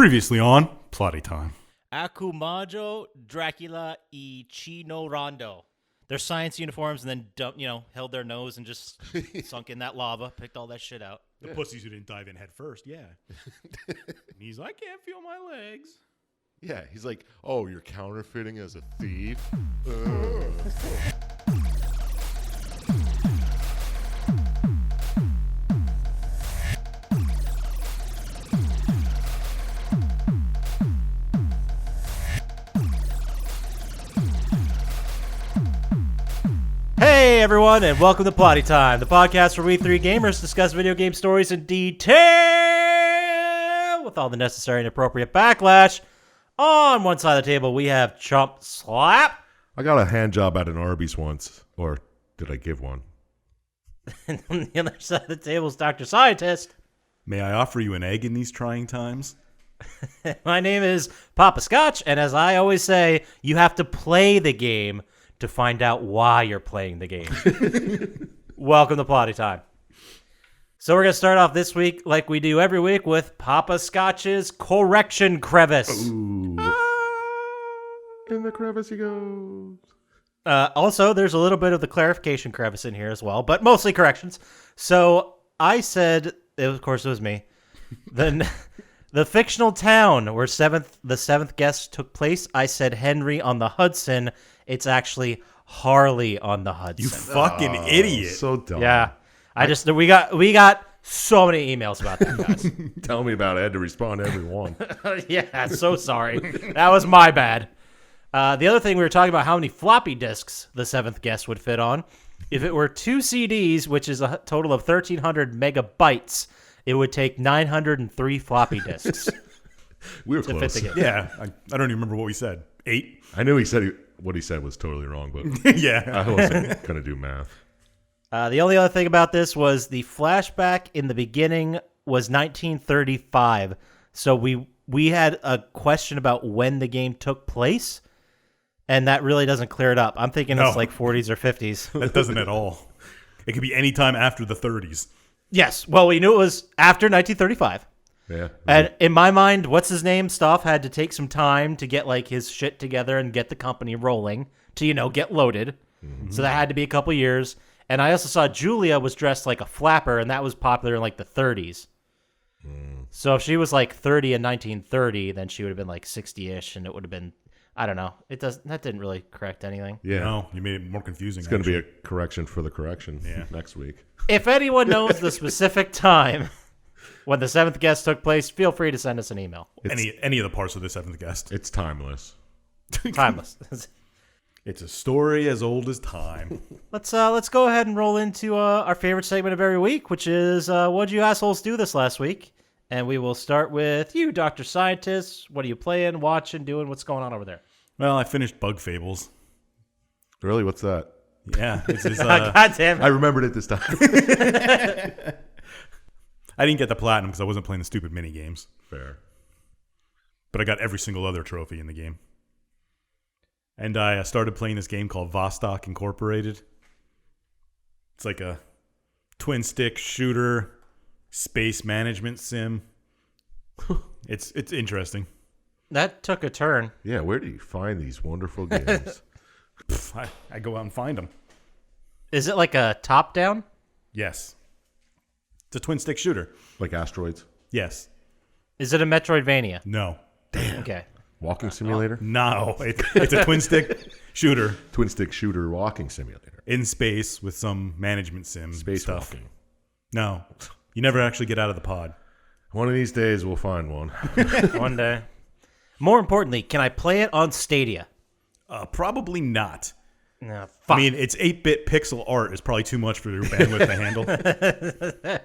Previously on Plotty Time. Akumajo, Dracula, y Chino Rondo. Their science uniforms, and then held their nose and just sunk in that lava, picked all that shit out. The pussies who didn't dive in head first, yeah. And he's like, I can't feel my legs. Yeah, he's like, oh, you're counterfeiting as a thief? Hey everyone, and welcome to Plotty Time, the podcast where we three gamers discuss video game stories in detail with all the necessary and appropriate backlash. On one side of the table, we have Chump Slap. I got a hand job at an Arby's once. Or did I give one? And on the other side of the table is Dr. Syintist. May I offer you an egg in these trying times? My name is Poppascotch, and as I always say, you have to play the game to find out why you're playing the game. Welcome to Plotty Time. So we're going to start off this week, like we do every week, with Poppascotch's correction crevice. Ooh. In the crevice he goes. Also, there's a little bit of the clarification crevice in here as well, but mostly corrections. So I said, of course it was me, the fictional town where the seventh guest took place, I said Henry on the Hudson. It's actually Harley on the Hudson. You fucking idiot. So dumb. Yeah. We got so many emails about that, guys. Tell me about it. I had to respond to every one. Yeah, so sorry. That was my bad. The other thing, we were talking about how many floppy disks the seventh guest would fit on. If it were 2 CDs, which is a total of 1,300 megabytes, it would take 903 floppy disks. We were to close. fit the game. Yeah, I don't even remember what we said. 8? I knew what he said was totally wrong, but Yeah. I wasn't going to do math. The only other thing about this was the flashback in the beginning was 1935. So we had a question about when the game took place, and that really doesn't clear it up. I'm thinking No. it's like 40s or 50s. That doesn't at all. It could be any time after the 30s. Yes. Well, we knew it was after 1935. Yeah. And in my mind, what's his name? Stoff had to take some time to get like his shit together and get the company rolling to, get loaded. Mm-hmm. So that had to be a couple years. And I also saw Julia was dressed like a flapper, and that was popular in like the 30s. So if she was like 30 in 1930, then she would have been like 60-ish, and it would have been, I don't know. That didn't really correct anything. Yeah. No, you made it more confusing. It's going to be a correction for the correction next week. If anyone knows the specific time when the seventh guest took place, feel free to send us an email. Any of the parts of the seventh guest. It's timeless. Timeless. It's a story as old as time. Let's go ahead and roll into our favorite segment of every week, which is what'd you assholes do this last week? And we will start with you, Dr. Syintist. What are you playing, watching, doing? What's going on over there? Well, I finished Bug Fables. Really? What's that? Yeah. This is, God damn it. I remembered it this time. I didn't get the platinum because I wasn't playing the stupid mini games. Fair. But I got every single other trophy in the game. And I started playing this game called Vostok Incorporated. It's like a twin-stick shooter, space management sim. It's interesting. That took a turn. Yeah, where do you find these wonderful games? I go out and find them. Is it like a top-down? Yes. It's a twin-stick shooter. Like asteroids? Yes. Is it a Metroidvania? No. Okay. Walking simulator? No. It's a twin-stick shooter Twin stick shooter walking simulator. in space with some management sim Space stuff. walking. No. You never actually get out of the pod. One of these days we'll find one. One day. More importantly, can I play it on Stadia? Probably not. No, fuck. I mean, it's 8-bit pixel art is probably too much for your bandwidth to handle.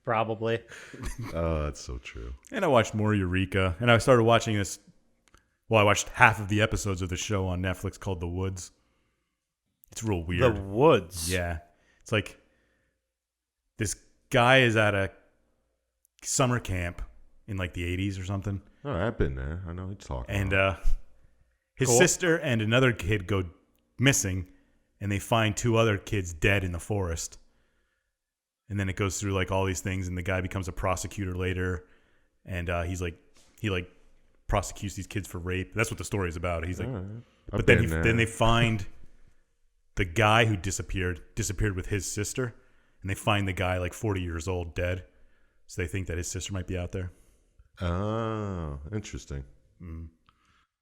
Probably. Oh, that's so true. And I watched more Eureka. And I started watching this. Well, I watched half of the episodes of the show on Netflix called The Woods. It's real weird. The Woods. Yeah. It's like this guy is at a summer camp in like the 80s or something. Oh, I've been there. I know what you're talking And about. his Cool. sister and another kid go missing, and they find 2 other kids dead in the forest. And then it goes through like all these things, and the guy becomes a prosecutor later, and he's like he like prosecutes these kids for rape. That's what the story is about. He's like, I've but then been then they find the guy who disappeared with his sister, and they find the guy like 40 years old dead. So they think that his sister might be out there. Oh, interesting.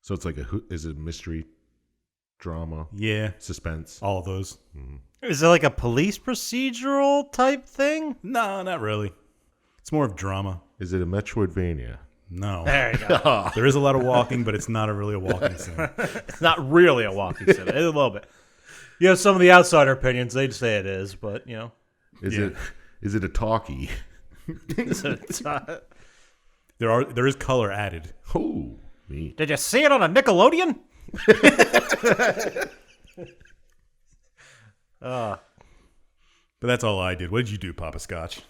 So it's like is it mystery, drama, Yeah, suspense? all of those. Is it like a police procedural type thing? No, not really. It's more of drama. Is it a Metroidvania? No. There you go. There is a lot of walking, but it's not really a walking sim. It's not really a walking sim. It's a little bit. You know, some of the outsider opinions, they'd say it is, but, you know. Is it a talkie? There is color added. Oh, neat. Did you see it on a Nickelodeon? But that's all I did. What did you do, Poppascotch?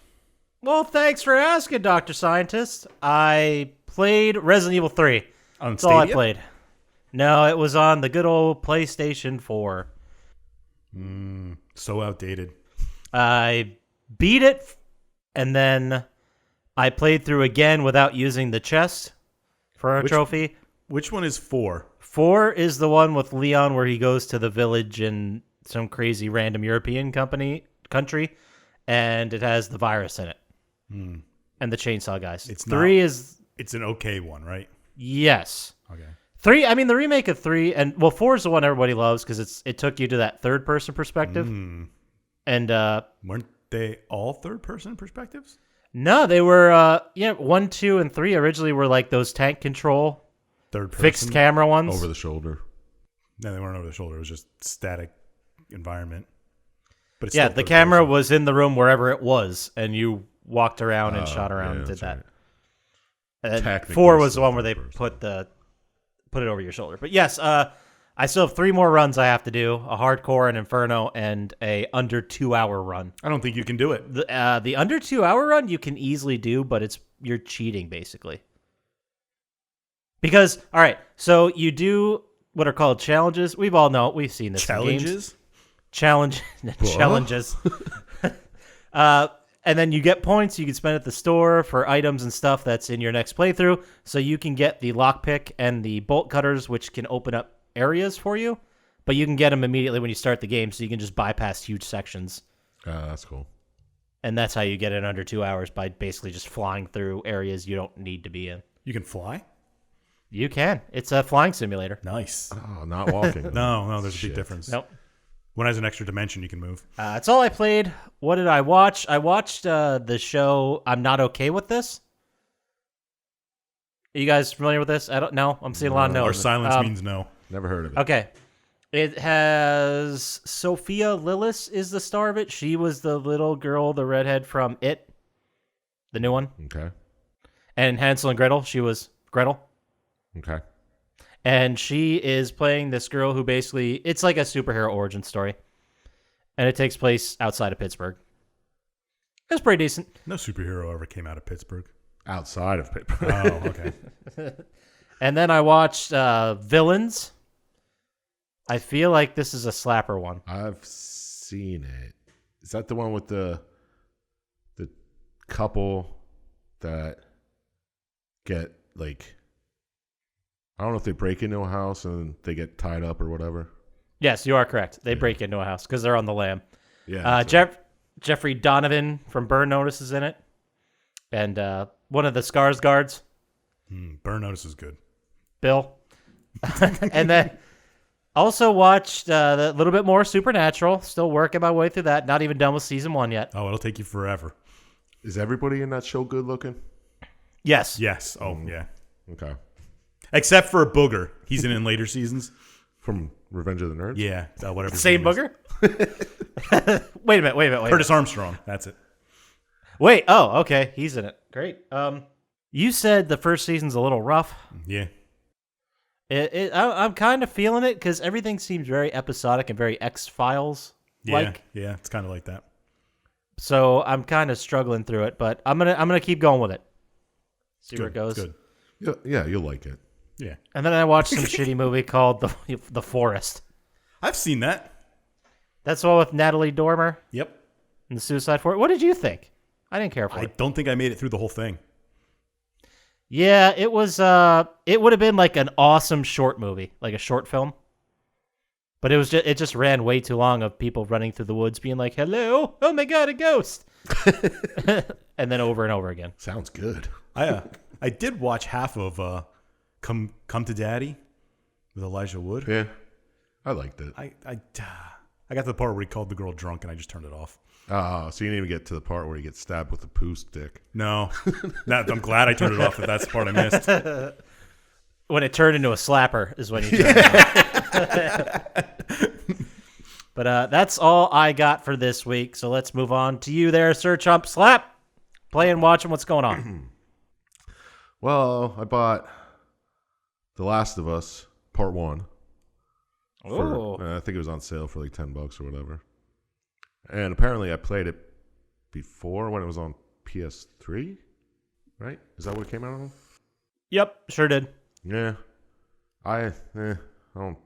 Well, thanks for asking, Dr. Scientist. I played Resident Evil 3. On That's all I Stadia? played. No, it was on the good old PlayStation 4. So outdated. I beat it, and then I played through again without using the chest for a trophy. Which one is 4? 4 is the one with Leon where he goes to the village in some crazy random European country, and it has the virus in it. And the chainsaw guys. It's 3 is... It's an okay one, right? Yes. Okay. 3, I mean, the remake of 3, and, well, 4 is the one everybody loves because it took you to that third-person perspective. And, Weren't they all third-person perspectives? no, they were, 1, 2, and 3 originally were like those tank control, Third person? fixed camera ones. Over the shoulder. No, they weren't over the shoulder. It was just static environment. But it's Yeah, still the third camera person. was in the room wherever it was, and you walked around and shot around and did that's that. right. And Technically 4 was the still one where they third person. put it over your shoulder. But yes, I still have 3 more runs I have to do: a hardcore, an inferno, and a under 2-hour run. I don't think you can do it. The under 2-hour run you can easily do, but you're cheating basically. Because all right, so you do what are called challenges. We've seen this in games. Challenges. And then you get points you can spend at the store for items and stuff that's in your next playthrough. So you can get the lockpick and the bolt cutters, which can open up areas for you. But you can get them immediately when you start the game, so you can just bypass huge sections. That's cool. And that's how you get it in under 2 hours, by basically just flying through areas you don't need to be in. You can fly? You can. It's a flying simulator. Nice. Oh, not walking. No, there's a big difference. Nope. One has an extra dimension you can move. That's all I played. What did I watch? I watched the show I'm Not Okay With This. Are you guys familiar with this? I don't know. I'm seeing a lot of no's. Our silence means no. Never heard of it. Okay. It has Sophia Lillis is the star of it. She was the little girl, the redhead from It, the new one. Okay. And Hansel and Gretel, she was Gretel. Okay. And she is playing this girl who basically, it's like a superhero origin story. And it takes place outside of Pittsburgh. It's pretty decent. No superhero ever came out of Pittsburgh. Outside of paper. Oh, okay. And then I watched Villains. I feel like this is a slapper one. I've seen it. Is that the one with the couple that get like, I don't know if they break into a house and they get tied up or whatever. Yes, you are correct. They break into a house because they're on the lam. Yeah. Jeffrey Donovan from Burn Notice is in it. And one of the Scars guards, Burn Notice is good. Bill. And then also watched a little bit more Supernatural. Still working my way through that. Not even done with season 1 yet. Oh, it'll take you forever. Is everybody in that show good looking? Yes. Yes. Oh, yeah. Okay. Except for Booger. He's in later seasons. From Revenge of the Nerds? Yeah. Whatever. his Same name is. booger? Wait a minute. Curtis Armstrong. That's it. Wait. Oh, okay. He's in it. Great. You said the first season's a little rough. Yeah. I'm kind of feeling it because everything seems very episodic and very X-Files like. Yeah. It's kind of like that. So I'm kind of struggling through it, but I'm gonna keep going with it. See where it goes. It's good. Yeah, you'll like it. Yeah. And then I watched some shitty movie called The Forest. I've seen that. That's the one with Natalie Dormer Yep. and the Suicide Forest. What did you think? I didn't care for I it. don't think I made it through the whole thing. Yeah, it was. It would have been like an awesome short movie, like a short film. But it just ran way too long of people running through the woods, being like, "Hello, oh my god, a ghost," and then over and over again. Sounds good. I did watch half of Come to Daddy with Elijah Wood. Yeah, I liked it. I got to the part where he called the girl drunk and I just turned it off. Oh, so you didn't even get to the part where he gets stabbed with a poo stick. No, I'm glad I turned it off. If that's the part I missed. When it turned into a slapper is when you turned it off. But that's all I got for this week. So let's move on to you there, Sir Chump Slap. Playing, watching, what's going on? Well, I bought The Last of Us Part 1. Oh, I think it was on sale for like $10 or whatever. And apparently I played it before when it was on PS3, right? Is that what it came out on? yep, sure did. Yeah. I don't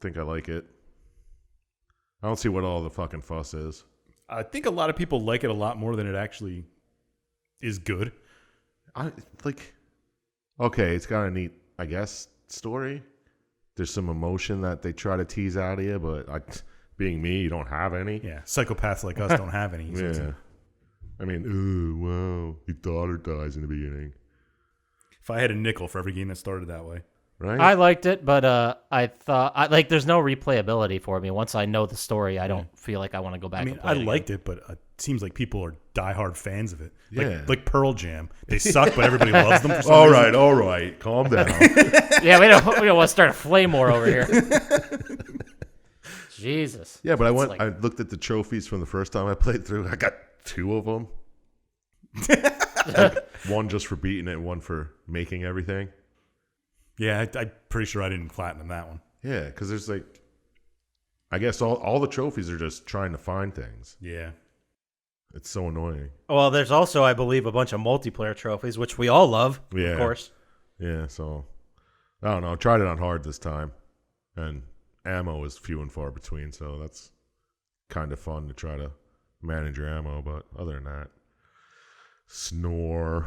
think I like it. I don't see what all the fucking fuss is. I think a lot of people like it a lot more than it actually is good. Okay, it's got a neat, I guess, story. There's some emotion that they try to tease out of you, but being me, you don't have any. Yeah, psychopaths like us don't have any. So Yeah. I mean, ooh, wow, your daughter dies in the beginning. if I had a nickel for every game that started that way. Right? I liked it, but I thought there's no replayability for me. Once I know the story, I don't feel like I want to go back. I mean, and play I it again. liked it, but it seems like people are diehard fans of it. Yeah. Like Pearl Jam. They suck, but everybody loves them for some all reason. right. Calm down. Yeah, we don't want to start a flame war over here. Jesus. Yeah, but It's I looked at the trophies from the first time I played through. I got 2 of them. One just for beating it and one for making everything. Yeah, I'm pretty sure I didn't platinum that one. Yeah, because there's I guess all the trophies are just trying to find things. Yeah. It's so annoying. Well, there's also, I believe, a bunch of multiplayer trophies, which we all love, Yeah. of course. Yeah, so I don't know. I tried it on hard this time, and ammo is few and far between, so that's kind of fun to try to manage your ammo. But other than that, snore.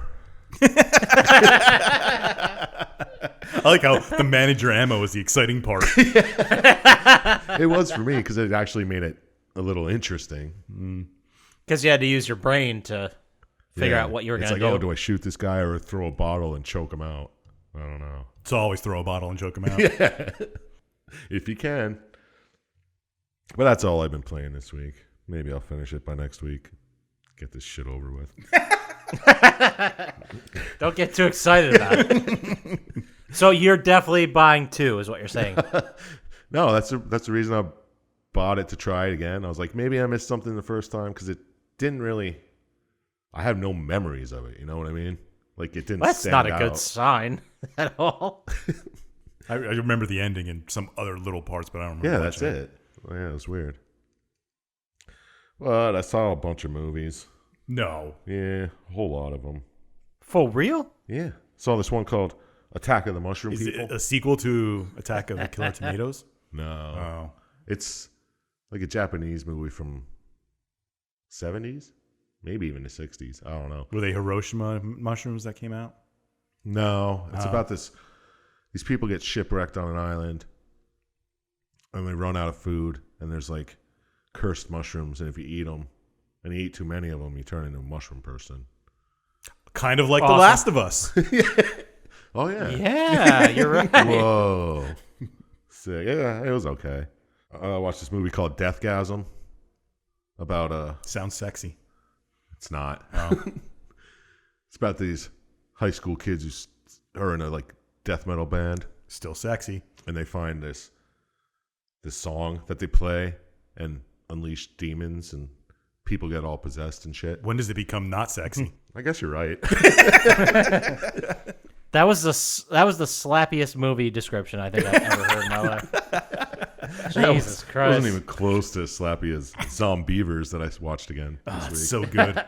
I like how the manager ammo is the exciting part. It was for me because it actually made it a little interesting. Because you had to use your brain to figure out what you were going to It's do. like, do I shoot this guy or throw a bottle and choke him out? I don't know. So always throw a bottle and choke him out. Yeah, if you can. But that's all I've been playing this week. Maybe I'll finish it by next week. Get this shit over with. Don't get too excited about it. So you're definitely buying 2, is what you're saying. No, that's the reason I bought it, to try it again. I was like, maybe I missed something the first time because it didn't really. I have no memories of it. You know what I mean? Like it didn't. That's stand not a out. good sign at all. I remember the ending and some other little parts, but I don't remember. Yeah, much that's of it. Yeah, it was weird. But I saw a bunch of movies. No. Yeah, a whole lot of them. For real? Yeah, saw this one called Attack of the Mushroom Is People. it a sequel to Attack of the Killer Tomatoes? No, Oh. it's like a Japanese movie from 70s, maybe even the 60s. I don't know. Were they Hiroshima mushrooms that came out? No, it's Oh. about these people get shipwrecked on an island, and they run out of food, and there's like cursed mushrooms, and if you eat them, and you eat too many of them, you turn into a mushroom person. Kind of like Awesome. The Last of Us. Oh yeah. Yeah, you're right. Whoa. Sick. Yeah, it was okay. I watched this movie called Deathgasm about Sounds sexy. it's not. Oh. It's about these high school kids who are in a like death metal band, Still sexy. and they find this song that they play and unleash demons, and people get all possessed and shit. When does it become not sexy? I guess you're right. That was the slappiest movie description I think I've ever heard in my life. Jesus It Christ. wasn't even close to as slappy as Zombievers that I watched again this Oh, week. it's so good.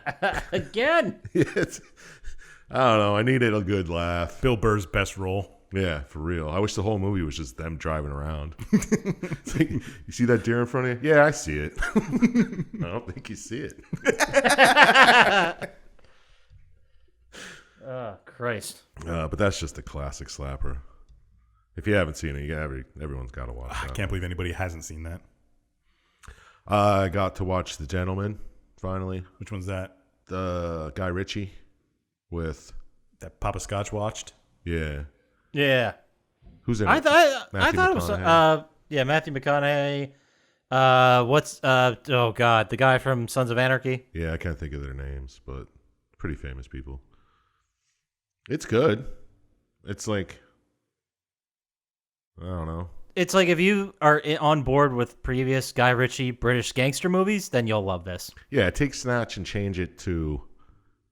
Again. I don't know. I needed a good laugh. Bill Burr's best role. Yeah, for real. I wish the whole movie was just them driving around. It's like, you see that deer in front of you? Yeah, I see it. I don't think you see it. Oh, Christ. But that's just a classic slapper. If you haven't seen it, everyone's got to watch I that. can't believe anybody hasn't seen that. I got to watch The Gentleman, finally. Which one's that? The Guy Ritchie with... That Poppascotch watched? Yeah. Yeah. Who's in it? I thought it was McConaughey. Matthew McConaughey. Oh God, the guy from Sons of Anarchy. Yeah, I can't think of their names, but pretty famous people. It's good. It's like, I don't know. It's like if you are on board with previous Guy Ritchie British gangster movies, then you'll love this. Yeah, take Snatch and change it to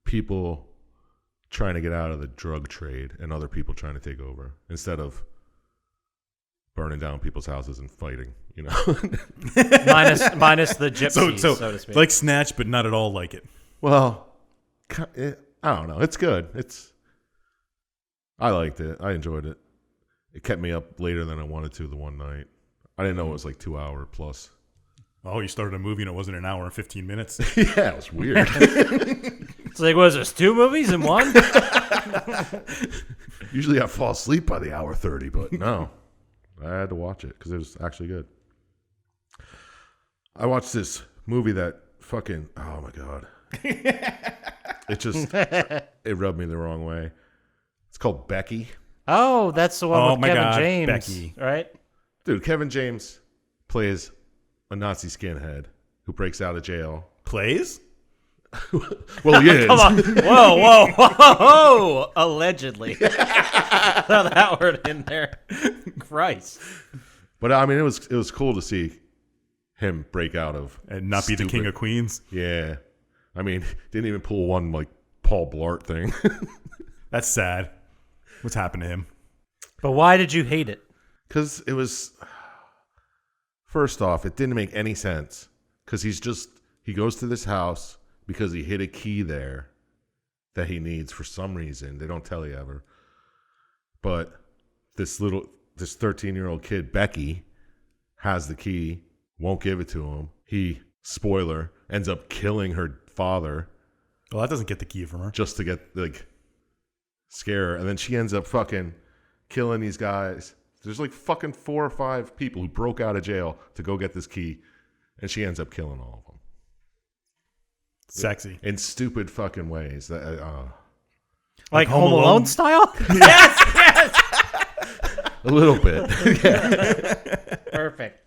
people trying to get out of the drug trade and other people trying to take over instead of burning down people's houses and fighting, you know. minus the gypsies, so to speak. Like Snatch, but not at all like it. Well, I don't know. It's good. I liked it. I enjoyed it. It kept me up later than I wanted to the one night. I didn't know it was like 2 hour plus. Oh, you started a movie and it wasn't an hour and 15 minutes. Yeah, it was weird. It's like, was this 2 movies in one? Usually I fall asleep by the hour 30, but no. I had to watch it because it was actually good. I watched this movie that fucking, oh my God. It rubbed me the wrong way. It's called Becky. Oh, that's the one with Kevin God, James, Becky. right? Dude, Kevin James plays a Nazi skinhead who breaks out of jail. Plays? Well, he is. Come on. Whoa. Allegedly. Throw that word in there. Christ. But I mean, it was cool to see him break out of And not be the king of queens? Yeah. I mean, didn't even pull one like Paul Blart thing. That's sad. What's happened to him? But why did you hate it? Because it was, first off, it didn't make any sense. Because he goes to this house because he hid a key there that he needs for some reason. They don't tell you ever. But this 13-year-old kid, Becky, has the key, won't give it to him. He, spoiler, ends up killing her father. Well, that doesn't get the key from her. Just to get, scare her. And then she ends up fucking killing these guys. There's like fucking 4 or 5 people who broke out of jail to go get this key. And she ends up killing all of them. Sexy. In stupid fucking ways. Like Home Alone style? Yes. A little bit. Yeah. Perfect.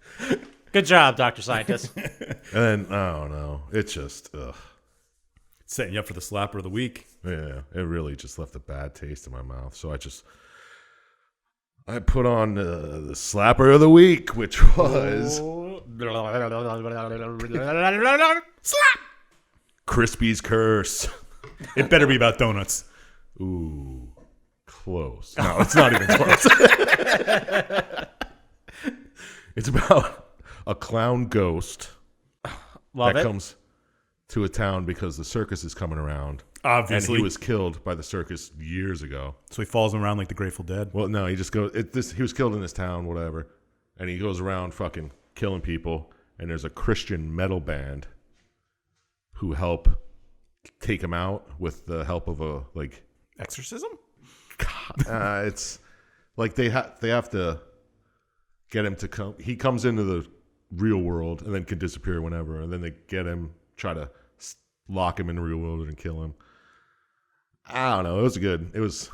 Good job, Dr. Syintist. And then, I don't know. It's just, Setting you up for the slapper of the week. yeah, it really just left a bad taste in my mouth. So I put on the slapper of the week, which was Slap! Crispy's Curse. It better be about donuts. Ooh, close. No, it's not even close. It's about a clown ghost Love that it. comes to a town because the circus is coming around. Obviously. And he was killed by the circus years ago. So he falls around like the Grateful Dead. Well, no, he just goes. He was killed in this town, whatever, and he goes around fucking killing people. And there's a Christian metal band who help take him out with the help of a Exorcism? it's like they have to get him to come. He comes into the real world and then can disappear whenever. And then they get him, try to lock him in the real world and kill him. I don't know. It was good. It was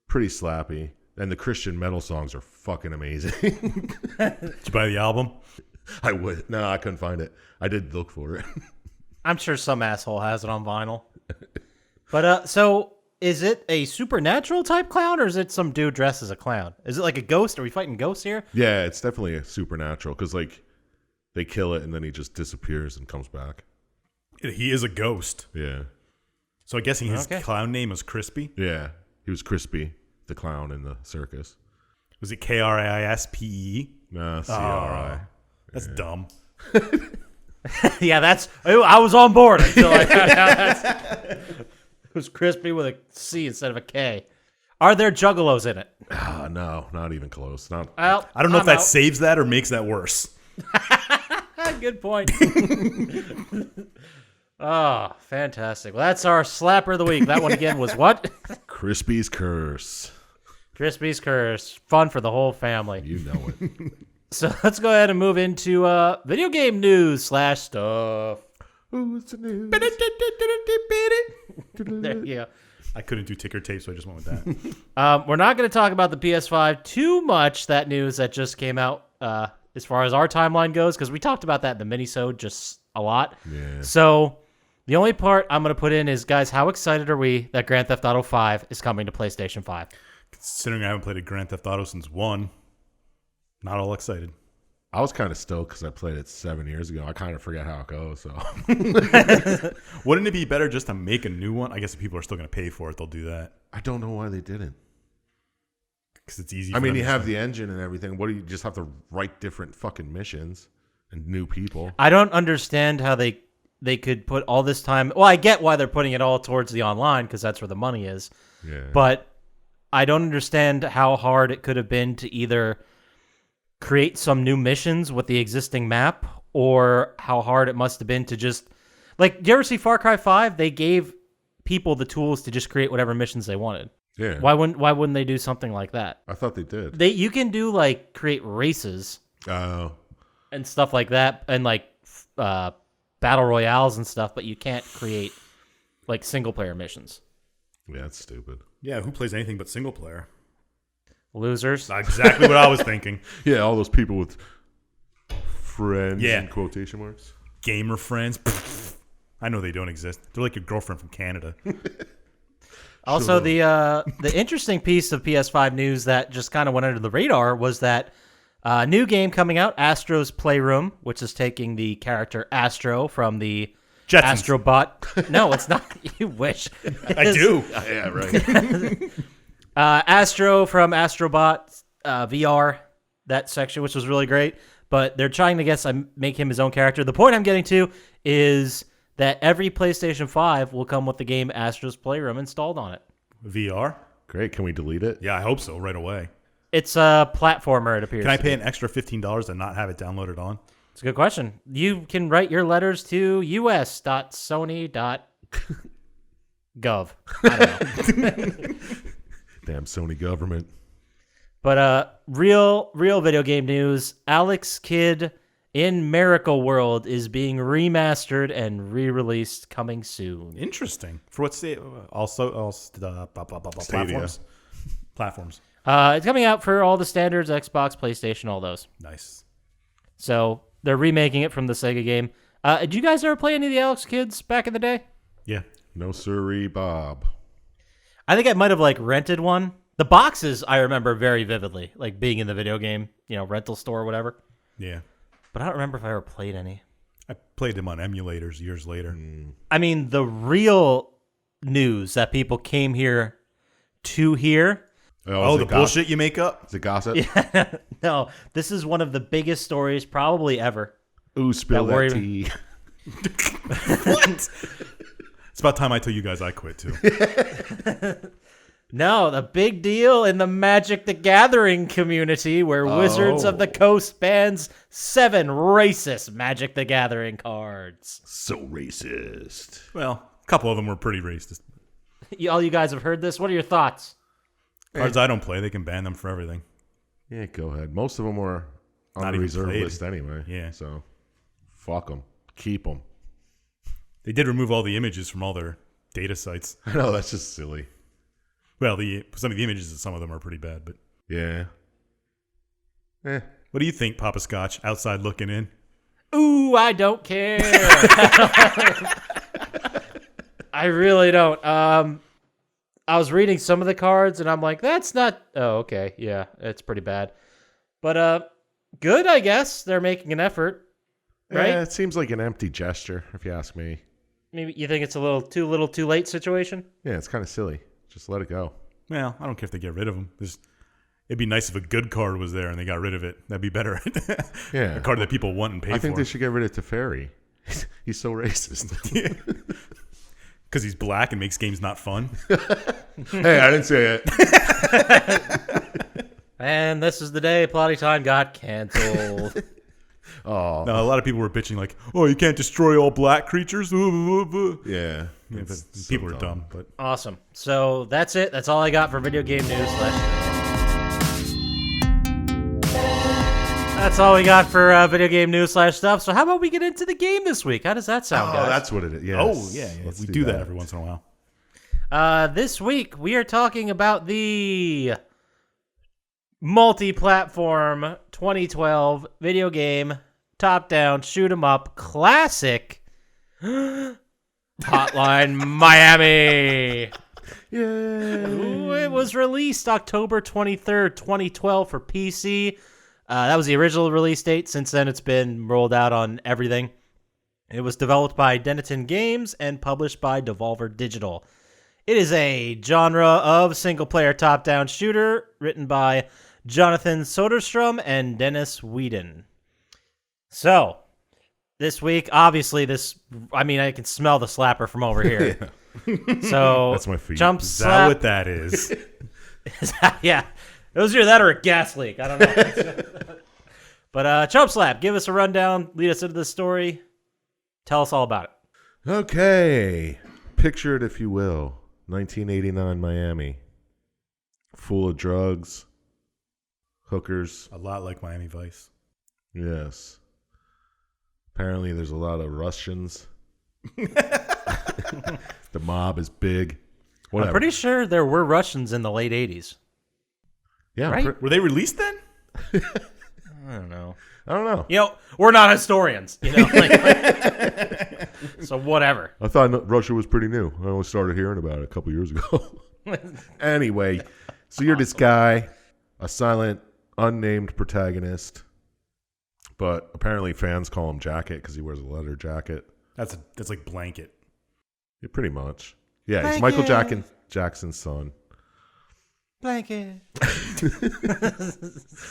pretty slappy. And the Christian metal songs are fucking amazing. Did you buy the album? I would. No, I couldn't find it. I did look for it. I'm sure some asshole has it on vinyl. But so is it a supernatural type clown or is it some dude dressed as a clown? Is it like a ghost? Are we fighting ghosts here? Yeah, it's definitely a supernatural because they kill it and then he just disappears and comes back. He is a ghost. Yeah. So I'm guessing his Okay. clown name was Crispy? Yeah. He was Crispy, the clown in the circus. Was it Krispe? Nah, CRI. That's dumb. Yeah, I was on board until I found out it was crispy with a C instead of a K. Are there juggalos in it? No, not even close. Not. Well, I don't know if that out. saves that or makes that worse. Good point. Oh, fantastic. Well, that's our slapper of the week. That one again was what? Crispy's Curse. Crispy's Curse. Fun for the whole family. You know it. So let's go ahead and move into video game news / stuff. Who's the news? There you go. I couldn't do ticker tape, so I just went with that. We're not going to talk about the PS5 too much, that news that just came out as far as our timeline goes, because we talked about that in the minisode just a lot. Yeah. So the only part I'm going to put in is, guys, how excited are we that Grand Theft Auto 5 is coming to PlayStation 5? Considering I haven't played a Grand Theft Auto since 1, not all excited. I was kind of stoked because I played it 7 years ago. I kind of forget how it goes. So, Wouldn't it be better just to make a new one? I guess if people are still going to pay for it, they'll do that. I don't know why they didn't. Because it's easy. I mean, you have the engine and everything. What do you just have to write different fucking missions and new people? I don't understand how they could put all this time. Well, I get why they're putting it all towards the online, because that's where the money is. Yeah. But I don't understand how hard it could have been to either create some new missions with the existing map, or how hard it must have been to just, like, do you ever see Far Cry 5? They gave people the tools to just create whatever missions they wanted. Yeah. Why wouldn't they do something like that? I thought they did. You can do, like, create races Oh. and stuff like that, and like battle royales and stuff, but you can't create like single player missions. Yeah, that's stupid. Yeah, who plays anything but single player? Losers. Not exactly what I was thinking. Yeah, all those people with friends Yeah. in quotation marks. Gamer friends. I know they don't exist. They're like your girlfriend from Canada. Also, the interesting piece of PS5 news that just kind of went under the radar was that new game coming out, Astro's Playroom, which is taking the character Astro from the Jetsons. Astrobot. No, it's not. You wish. I do. Yeah, right. Astro from Astrobot VR, that section, which was really great. But they're trying to make him his own character. The point I'm getting to is that every PlayStation 5 will come with the game Astro's Playroom installed on it. VR? Great. Can we delete it? Yeah, I hope so right away. It's a platformer, it appears. Can I pay an extra $15 and not have it downloaded on? It's a good question. You can write your letters to us.sony.gov. I don't know. Damn Sony government. But real video game news. Alex Kidd in Miracle World is being remastered and re-released coming soon. Interesting. For what state? Also, platforms. Platforms. It's coming out for all the standards, Xbox, PlayStation, all those. Nice. So they're remaking it from the Sega game. Did you guys ever play any of the Alex Kidds back in the day? Yeah. No siree, Bob. I think I might have like rented one. The boxes I remember very vividly, like being in the video game, rental store or whatever. Yeah. But I don't remember if I ever played any. I played them on emulators years later. I mean, the real news that people came here to hear. Oh, the bullshit you make up? Is it gossip? Yeah. No, this is one of the biggest stories probably ever. Ooh, spill that tea. What? It's about time I tell you guys I quit, too. No, the big deal in the Magic the Gathering community where Wizards of the Coast bans 7 racist Magic the Gathering cards. So racist. Well, a couple of them were pretty racist. All you guys have heard this. What are your thoughts? Cards I don't play, they can ban them for everything. Yeah, go ahead. Most of them were on Not the even reserve played. list anyway. Yeah. So, fuck them. Keep them. They did remove all the images from all their data sites. I know, that's just silly. Well, some of the images of some of them are pretty bad, but Yeah. what do you think, Poppascotch, outside looking in? Ooh, I don't care. I really don't. I was reading some of the cards and I'm like, that's not. Oh, okay. Yeah, it's pretty bad. But good, I guess. They're making an effort, right? Yeah, it seems like an empty gesture, if you ask me. Maybe you think it's a little too late situation? Yeah, it's kind of silly. Just let it go. Well, I don't care if they get rid of them. It'd be nice if a good card was there and they got rid of it. That'd be better. Yeah. A card that people want and pay for. I think they should get rid of Teferi. He's so racist. Because he's black and makes games not fun. Hey, I didn't say it. And this is the day Plotty Time got canceled. Oh, No, a lot of people were bitching like, "Oh, you can't destroy all black creatures." yeah. Yeah, It's but so people are dumb. But Awesome. So that's it. That's all I got for video game news. That's all we got for video game news / stuff. So how about we get into the game this week? How does that sound, guys? That's what it is. Yes. oh yeah, Let's we do that every once in a while. This week we are talking about the multi-platform 2012 video game top-down shoot 'em up classic Hotline Miami. Yeah. Ooh, it was released October 23rd, 2012 for PC. That was the original release date. Since then, it's been rolled out on everything. It was developed by Denton Games and published by Devolver Digital. It is a genre of single-player top-down shooter written by Jonathan Soderstrom and Dennis Whedon. So, this week, obviously, I can smell the slapper from over here. So, That's my feet. Chump Is that Slap. what that is? Yeah. It was either that or a gas leak. I don't know. But Chump Slap, give us a rundown. Lead us into the story. Tell us all about it. Okay. Picture it, if you will. 1989 Miami. Full of drugs, hookers. A lot like Miami Vice. Yes. Apparently, there's a lot of Russians. The mob is big. Whatever. I'm pretty sure there were Russians in the late 80s. Yeah. Right? Were they released then? I don't know. I don't know. You know, we're not historians. You know, so whatever. I thought Russia was pretty new. I only started hearing about it a couple years ago. Anyway, so you're this guy, a silent, unnamed protagonist, but apparently fans call him Jacket because he wears a leather jacket. That's like Blanket. Yeah, pretty much. Yeah, he's Michael Jackson's son. Blanket.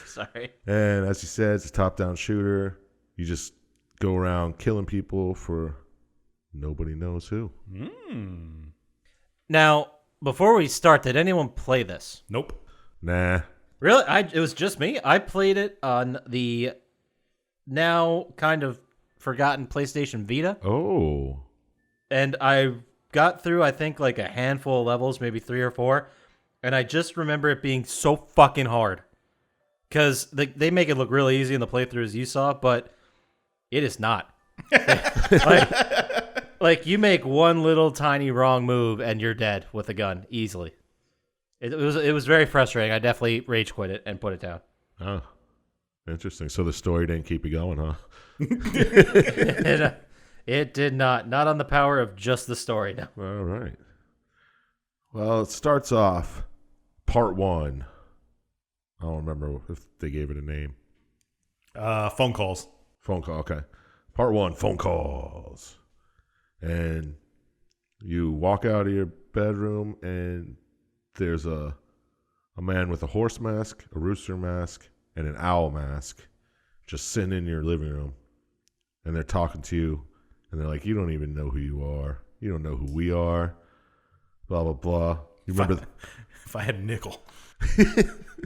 Sorry. And as you said, it's a top-down shooter. You just go around killing people for nobody knows who. Now, before we start, did anyone play this? Nope. Nah. Really? It was just me. I played it on the now kind of forgotten PlayStation Vita. Oh. And I got through, I think, like a handful of levels, maybe 3 or 4. And I just remember it being so fucking hard. Because they make it look really easy in the playthroughs you saw, but it is not. like, you make one little tiny wrong move and you're dead with a gun easily. It was very frustrating. I definitely rage quit it and put it down. Oh. Interesting. So the story didn't keep you going, huh? It did not. Not on the power of just the story. No. All right. Well, it starts off part 1. I don't remember if they gave it a name. Phone calls. Phone call, okay. Part 1, phone calls. And you walk out of your bedroom and there's a man with a horse mask, a rooster mask, and an owl mask just sitting in your living room. And they're talking to you. And they're like, you don't even know who you are. You don't know who we are. Blah, blah, blah. You remember? If I had a nickel.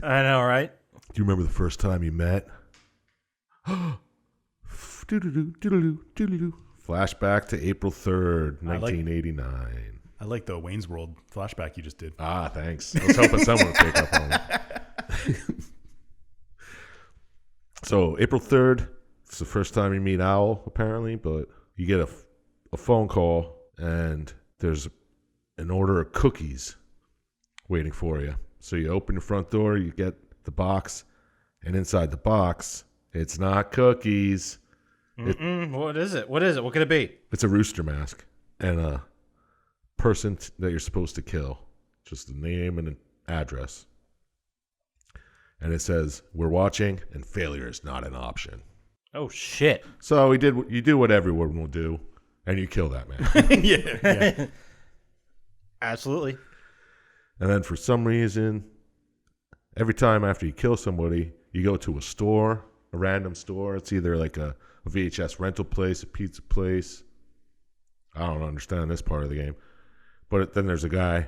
I know, right? Do you remember the first time you met? Flashback to April 3rd, 1989. I like the Wayne's World flashback you just did. Ah, thanks. I was hoping someone would pick up on it. So, April 3rd, it's the first time you meet Owl, apparently, but you get a phone call, and there's an order of cookies waiting for you. So you open the front door, you get the box, and inside the box, it's not cookies. What is it? What is it? What could it be? It's a rooster mask and a person that you're supposed to kill. Just a name and an address. And it says, we're watching, and failure is not an option. Oh, shit. So you do what everyone will do, and you kill that man. yeah. Absolutely. And then for some reason, every time after you kill somebody, you go to a store, a random store. It's either like a VHS rental place, a pizza place. I don't understand this part of the game. But then there's a guy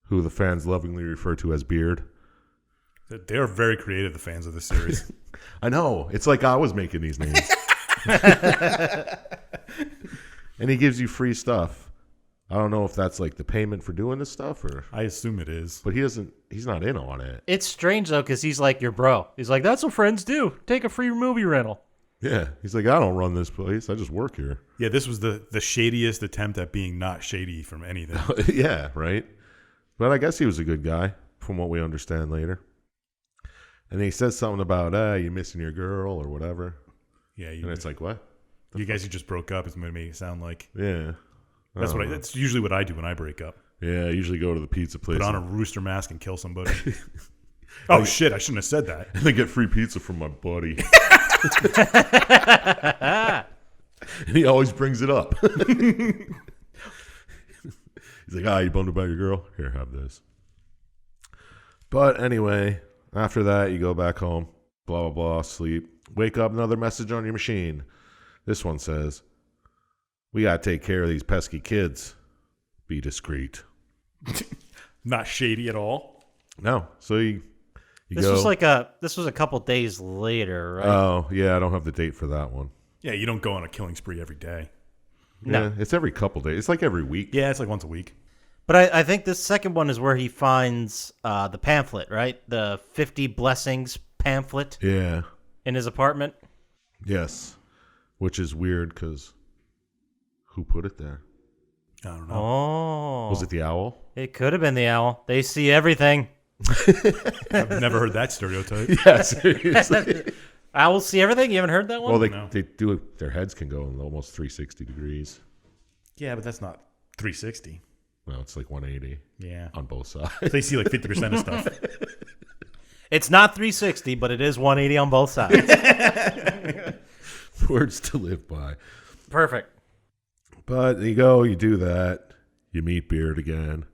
who the fans lovingly refer to as Beard. They're very creative, the fans of this series. I know. It's like I was making these names. And he gives you free stuff. I don't know if that's like the payment for doing this stuff or... I assume it is. But he's not in on it. It's strange, though, because he's like your bro. He's like, that's what friends do. Take a free movie rental. Yeah. He's like, I don't run this place. I just work here. Yeah, this was the shadiest attempt at being not shady from anything. Yeah, right? But I guess he was a good guy, from what we understand later. And he says something about, you missing your girl or whatever. Yeah. And it's like, what? You guys who just broke up is going to make it sound like... Yeah. That's usually what I do when I break up. Yeah, I usually go to the pizza place. Put on a rooster mask and kill somebody. Oh, shit, I shouldn't have said that. And then get free pizza from my buddy. And he always brings it up. He's like, you bummed about your girl? Here, have this. But anyway, after that, you go back home, blah, blah, blah, sleep. Wake up, another message on your machine. This one says, we got to take care of these pesky kids. Be discreet. Not shady at all. No. So you This go. was a couple days later, right? Oh, yeah, I don't have the date for that one. Yeah, you don't go on a killing spree every day. No. Yeah, it's every couple days. It's like every week. Yeah, it's like once a week. But I think this second one is where he finds the pamphlet, right? The 50 Blessings pamphlet Yeah. in his apartment. Yes. Which is weird because who put it there? I don't know. Oh. Was it the owl? It could have been the owl. They see everything. I've never heard that stereotype. Yeah, seriously. Owls see everything? You haven't heard that one? Well, No. they do it. Their heads can go in almost 360 degrees. Yeah, but that's not 360. No, it's like 180 Yeah. on both sides. They see like 50% of stuff. It's not 360, but it is 180 on both sides. Words to live by. Perfect. But you go, you do that. You meet Beard again.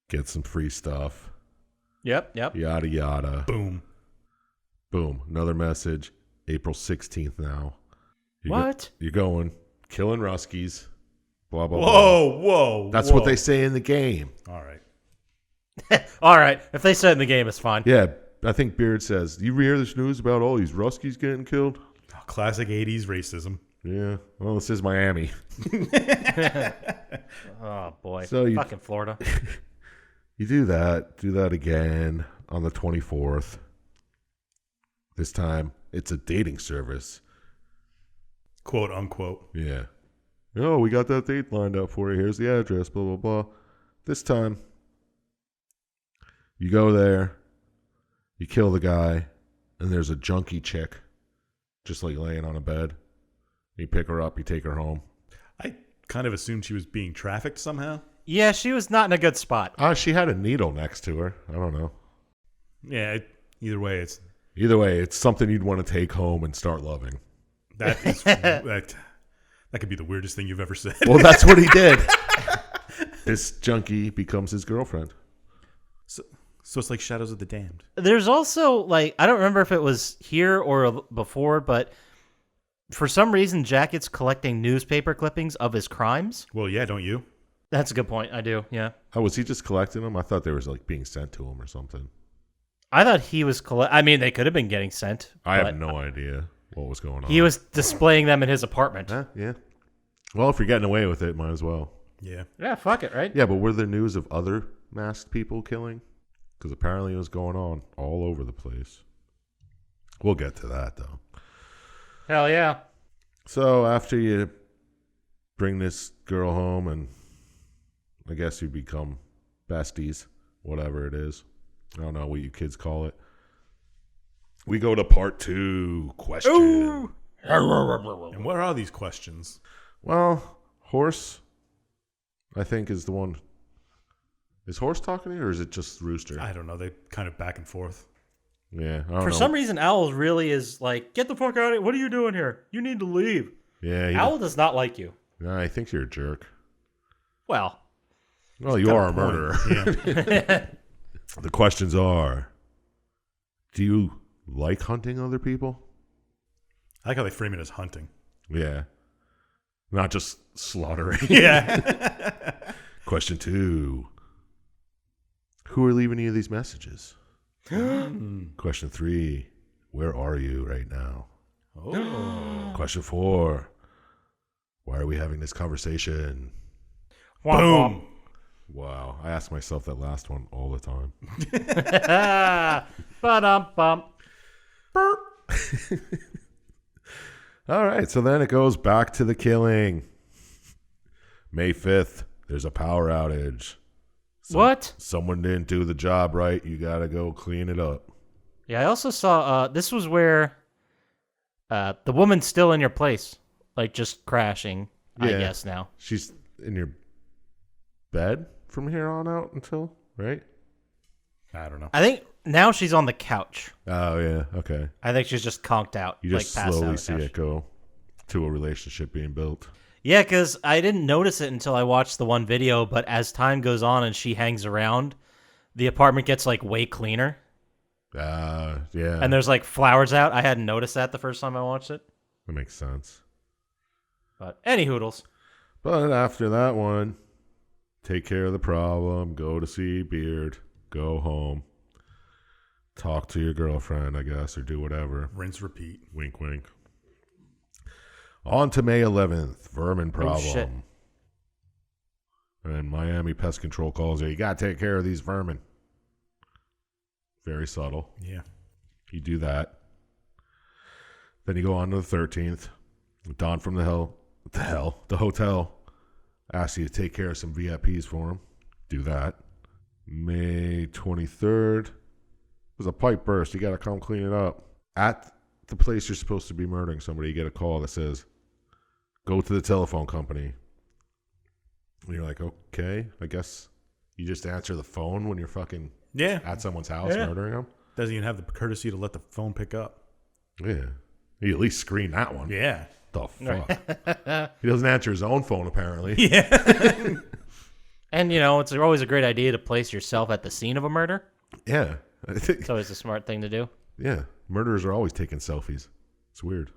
Get some free stuff. Yep. Yada, yada. Boom. Boom. Another message. April 16th now. What? You're going, killing Ruskies. Blah, blah, blah. Whoa. That's what they say in the game. All right. All right. If they said in the game, it's fine. Yeah, I think Beard says, you hear this news about all these Ruskies getting killed? Oh, classic 80s racism. Yeah. Well, this is Miami. Oh, boy. So you- Fucking Florida. You do that again on the 24th. This time, it's a dating service. Quote, unquote. Yeah. Oh, we got that date lined up for you. Here's the address, blah, blah, blah. This time, you go there, you kill the guy, and there's a junkie chick just like laying on a bed. You pick her up, you take her home. I kind of assumed she was being trafficked somehow. Yeah, she was not in a good spot. She had a needle next to her. I don't know. Yeah, either way, It's something you'd want to take home and start loving. that could be the weirdest thing you've ever said. Well, that's what he did. This junkie becomes his girlfriend. So it's like Shadows of the Damned. There's also, like, I don't remember if it was here or before, but for some reason, Jacket's collecting newspaper clippings of his crimes. Well, yeah, don't you? That's a good point. I do, yeah. Oh, was he just collecting them? I thought they was like being sent to him or something. I thought he was I mean, they could have been getting sent. I but have no idea what was going on. He was displaying them in his apartment. Yeah. Well, if you're getting away with it, might as well. Yeah. Yeah, fuck it, right? Yeah, but were there news of other masked people killing? Because apparently it was going on all over the place. We'll get to that, though. Hell yeah. So after you bring this girl home and I guess you become besties, whatever it is. I don't know what you kids call it. We go to part 2. Question. Ooh. And what are these questions? Well, Horse, I think, is the one. Is Horse talking to you, or is it just Rooster? I don't know. They kind of back and forth. Yeah, I don't For know. some reason, Owl really is like, get the fuck out of here. What are you doing here? You need to leave. Yeah, Owl does not like you. Nah, he thinks you're a jerk. Well, Well, you are a murderer. Yeah. The questions are, do you like hunting other people? I like how they frame it as hunting. Yeah. Not just slaughtering. Yeah. Question 2. Who are leaving you these messages? Question 3, where are you right now? Oh. Question 4, why are we having this conversation? Boom. Wow, I ask myself that last one all the time. Ba-dum-bum. All right, so then it goes back to the killing. May 5th, there's a power outage. What? Someone didn't do the job right. You got to go clean it up. Yeah, I also saw this was where the woman's still in your place, like just crashing, I Yeah. guess now. She's in your bed from here on out until, right? I don't know. I think now she's on the couch. Oh, yeah. Okay. I think she's just conked out. You just like, passed out on slowly the see couch. it go to a relationship being built. Yeah, because I didn't notice it until I watched the one video, but as time goes on and she hangs around, the apartment gets like way cleaner. Yeah. And there's like flowers out. I hadn't noticed that the first time I watched it. That makes sense. But any hoodles. But after that one, take care of the problem, go to see Beard, go home, talk to your girlfriend, I guess, or do whatever. Rinse, repeat. Wink, wink. On to May 11th, vermin problem. shit. And Miami Pest Control calls you got to take care of these vermin. Very subtle. Yeah. You do that. Then you go on to the 13th. Don from the hotel asks you to take care of some VIPs for him. Do that. May 23rd. There's a pipe burst. You got to come clean it up. At the place you're supposed to be murdering somebody, you get a call that says, go to the telephone company. And you're like, okay, I guess you just answer the phone when you're fucking at someone's house murdering them. Doesn't even have the courtesy to let the phone pick up. Yeah. You at least screen that one. Yeah. The fuck? He doesn't answer his own phone, apparently. Yeah. And, you know, it's always a great idea to place yourself at the scene of a murder. Yeah. I think, It's always a smart thing to do. yeah. Murderers are always taking selfies. It's weird.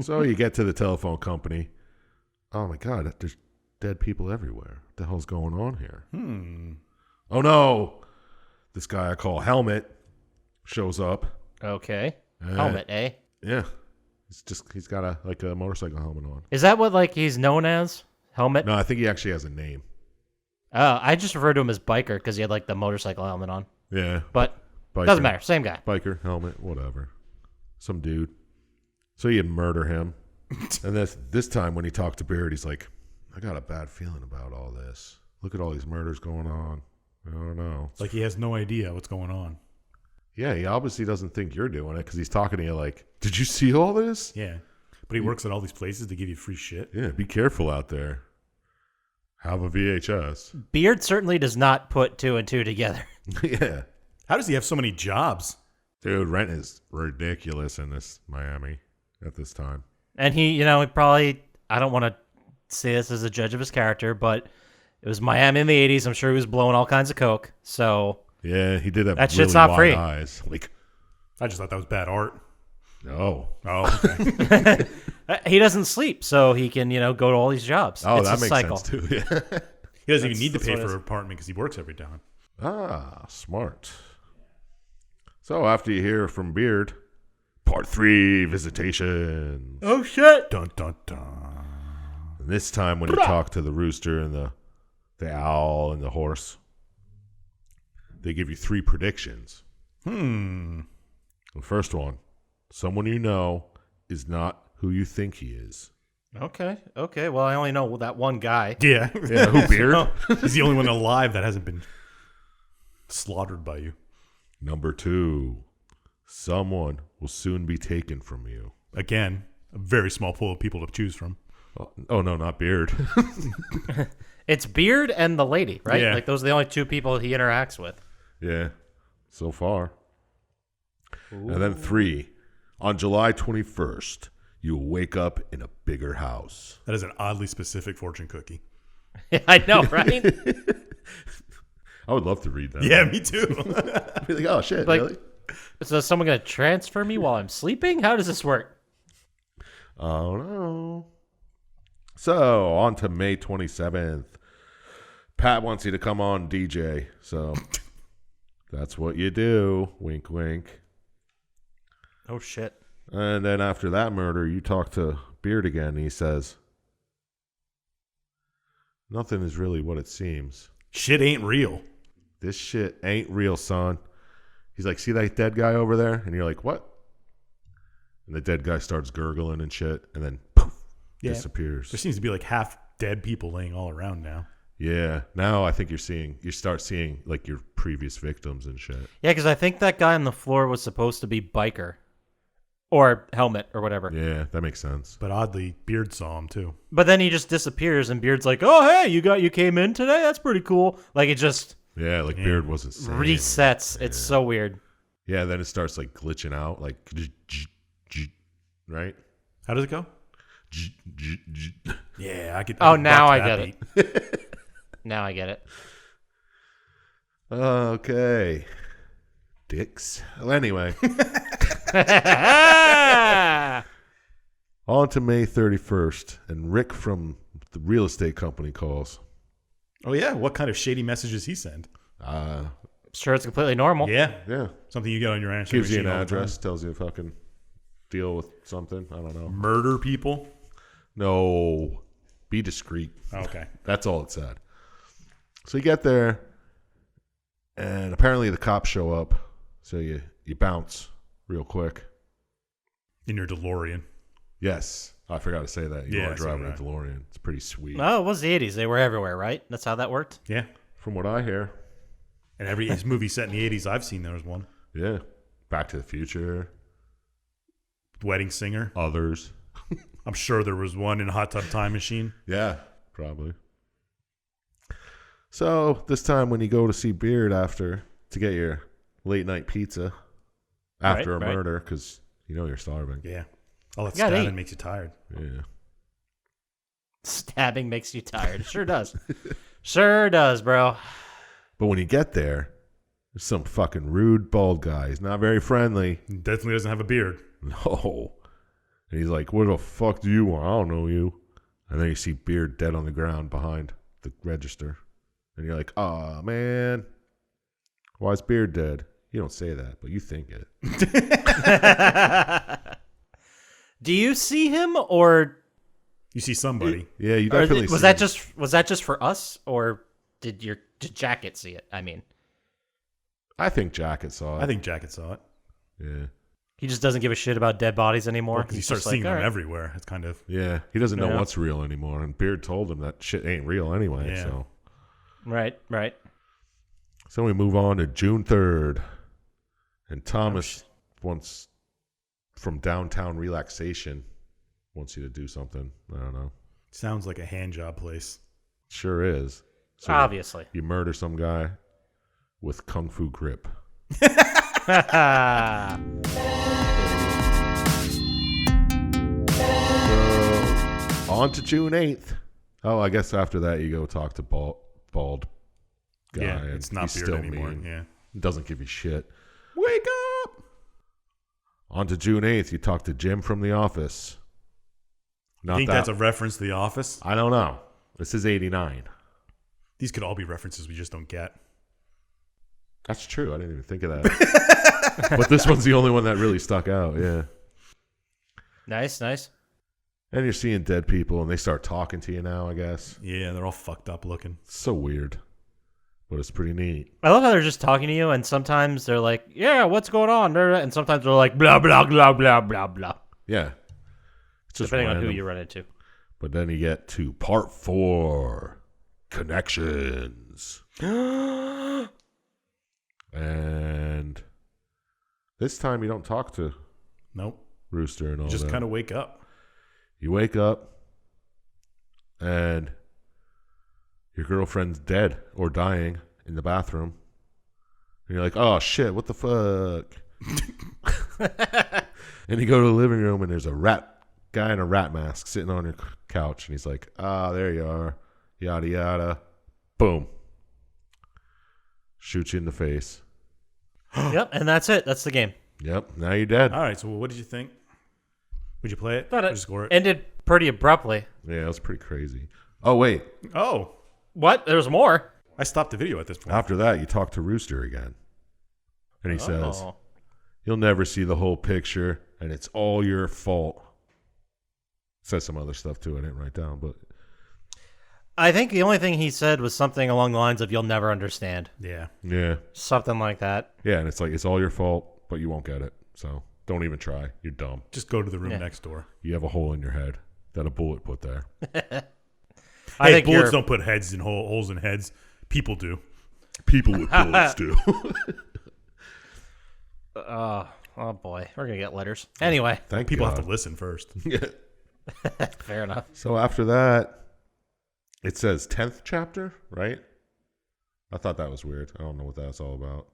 So you get to the telephone company. Oh, my God. There's dead people everywhere. What the hell's going on here? Oh, no. This guy I call Helmet shows up. Okay. Helmet, eh? Yeah. He's got a motorcycle helmet on. Is that what, like, he's known as? Helmet? No, I think he actually has a name. I just referred to him as Biker because he had, like, the motorcycle helmet on. Yeah. But Biker. doesn't matter. Same guy. Biker, helmet, whatever. Some dude. So you murder him. And this time when he talked to Beard, he's like, I got a bad feeling about all this. Look at all these murders going on. I don't know. Like he has no idea what's going on. Yeah, he obviously doesn't think you're doing it because he's talking to you like, did you see all this? Yeah. But he works at all these places to give you free shit. Yeah, be careful out there. Have a VHS. Beard certainly does not put two and two together. Yeah. How does he have so many jobs? Dude, rent is ridiculous in this Miami at this time. And he, you know, he probably, I don't want to say this as a judge of his character, but it was Miami in the 80s. I'm sure he was blowing all kinds of coke. So Yeah, he did have that really shit's not wide free. eyes. Like, I just thought that was bad art. no. Oh, okay. he doesn't sleep, so he can, you know, go to all these jobs. Oh, It's that a makes cycle. sense too. Yeah. He doesn't even need to that's pay what it for is. an apartment because he works every time. Ah, smart. So after you hear from Beard, part 3, visitation. Oh, shit. Dun, dun, dun. And this time when you talk to the rooster and the owl and the horse, they give you 3 predictions. The first one, someone you know is not who you think he is. Okay. Well, I only know that one guy. Yeah. Yeah, who, Beard? He's the only one alive that hasn't been slaughtered by you. Number 2, someone will soon be taken from you. Again, a very small pool of people to choose from. Oh no, not Beard. It's Beard and the lady, right? Yeah. Like, those are the only 2 people he interacts with. Yeah, so far. Ooh. And then 3, on July 21st, you'll wake up in a bigger house. That is an oddly specific fortune cookie. I know, right? I would love to read that. Yeah, me too. I'd be like, oh shit, Like- really? So is someone going to transfer me while I'm sleeping? How does this work? Oh no. So on to May 27th. Pat wants you to come on DJ. So That's what you do. Wink, wink. Oh, shit. And then after that murder, you talk to Beard again, and he says, nothing is really what it seems. Shit ain't real. This shit ain't real, son. He's like, see that dead guy over there? And you're like, what? And the dead guy starts gurgling and shit, and then poof, disappears. There seems to be like half dead people laying all around now. Yeah. Now I think you start seeing like your previous victims and shit. Yeah, because I think that guy on the floor was supposed to be Biker. Or Helmet, or whatever. Yeah, that makes sense. But oddly, Beard saw him too. But then he just disappears, and Beard's like, oh, hey, you came in today? That's pretty cool. Like, it just... Yeah, like Beard wasn't saying. Resets. It's so weird. Yeah, then it starts like glitching out, like, right? How does it go? Yeah, I could. Oh, now I get it. Now I get it. Okay. Dicks. Well, anyway. On to May 31st, and Rick from the real estate company calls. Oh yeah, what kind of shady messages he send? Sure, it's completely normal. Yeah, Yeah. something you get on your answer Gives you an machine all the address, time. tells you to fucking deal with something. I don't know. Murder people. No. Be discreet. Okay. That's all it said. So you get there, and apparently the cops show up, so you bounce real quick. In your DeLorean. Yes. I forgot to say that. You Yeah, are driving a so DeLorean. It's pretty sweet. Oh, it was the 80s. They were everywhere, right? That's how that worked? Yeah. From what I hear. And every movie set in the 80s I've seen, there was one. Yeah. Back to the Future. Wedding Singer. Others. I'm sure there was one in Hot Tub Time Machine. Yeah, probably. So this time when you go to see Beard to get your late night pizza after a murder, because you know you're starving. Yeah. All that You gotta stabbing eat. makes you tired. Yeah. Stabbing makes you tired. It sure does. Sure does, bro. But when you get there, there's some fucking rude bald guy. He's not very friendly. He definitely doesn't have a beard. No. And he's like, what the fuck do you want? I don't know you. And then you see Beard dead on the ground behind the register. And you're like, aw, man. Why is Beard dead? You don't say that, but you think it. Do you see him, or You see somebody. Yeah, you or definitely was see that him. was that just for us, or did Jacket see it? I mean, I think Jacket saw it. I think Jacket saw it. Yeah. he just doesn't give a shit about dead bodies anymore. Because he He's starts just seeing like, them "All right." everywhere. It's kind of... Yeah. He doesn't know Yeah. what's real anymore. And Beard told him that shit ain't real anyway. Yeah. So Right. we move on to June 3rd. And Thomas wants, from downtown relaxation, wants you to do something. I don't know. Sounds like a hand job place. Sure is. So Obviously. you murder some guy with Kung Fu grip. So, on to June 8th. Oh, I guess after that you go talk to bald guy. Yeah, and it's not he's Beard still anymore. mean. Yeah. Doesn't give you shit. Wake up! On to June 8th, you talk to Jim from The Office. Not Think that, that's a reference to The Office? I don't know. This is 89. These could all be references we just don't get. That's true. I didn't even think of that. But this one's the only one that really stuck out. Yeah. Nice. And you're seeing dead people, and they start talking to you now, I guess. Yeah, they're all fucked up looking. It's so weird. But it's pretty neat. I love how they're just talking to you, and sometimes they're like, "Yeah, what's going on?" And sometimes they're like, "Blah blah blah blah blah blah." Yeah. It's just Depending on random. who you run into. But then you get to part 4, connections. And this time you don't talk to Nope. Rooster and all Just that. kind of wake up. You wake up and your girlfriend's dead or dying in the bathroom. And you're like, oh shit, what the fuck? And you go to the living room and there's a rat guy in a rat mask sitting on your couch. And he's like, there you are. Yada, yada. Boom. Shoots you in the face. Yep, and that's it. That's the game. Yep. Now you're dead. All right, so what did you think? Would you play it? Thought Or it just score it? ended pretty abruptly. Yeah, that was pretty crazy. Oh, wait. Oh, What? There's more. I stopped the video at this point. After that, you talk to Rooster again. And he says, "You'll never see the whole picture, and it's all your fault." Says some other stuff too. I didn't write down, but I think the only thing he said was something along the lines of "You'll never understand." Yeah. yeah, Something like that. yeah, and it's like it's all your fault, but you won't get it. So don't even try. You're dumb. Just go to the room next door. You have a hole in your head that a bullet put there. I Hey, think bullets don't put holes in heads. People do. People with bullets do. Oh boy, we're gonna get letters. Anyway, Thank People God. have to listen first. Yeah. fair enough. So after that, it says 10th chapter, right? I thought that was weird. I don't know what that's all about.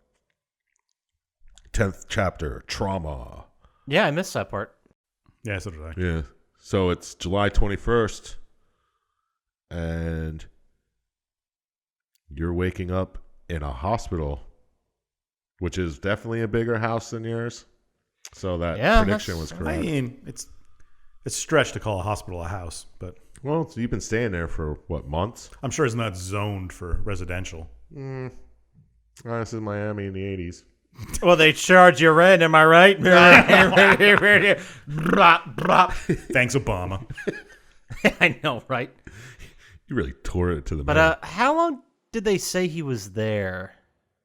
10th chapter, trauma. Yeah, I missed that part. Yeah, so did I. Yeah. So it's July 21st, and you're waking up in a hospital, which is definitely a bigger house than yours. So that prediction was I correct. mean, it's stretched to call a hospital a house, but Well, so you've been staying there for, what, months? I'm sure it's not zoned for residential. This is Miami in the 80s. Well, they charge you rent, am I right? Brop, brop. Thanks, Obama. I know, right? You really tore it to the But how long did they say he was there?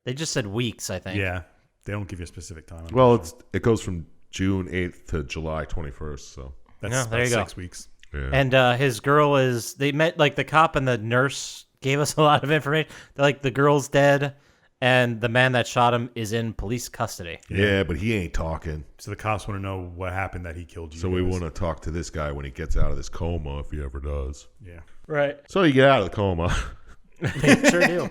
They just said weeks, I think. Yeah, they don't give you a specific time. Well, it goes from June 8th to July 21st, so That's Yeah, there you about go. 6 weeks. yeah. And his girl is, they met, like, the cop and the nurse gave us a lot of information. Like, the girl's dead, and the man that shot him is in police custody. Yeah, but he ain't talking. So the cops want to know what happened that he killed you. So we guys. want to talk to this guy when he gets out of this coma, if he ever does. Yeah. Right. So you get out of the coma, Sure do.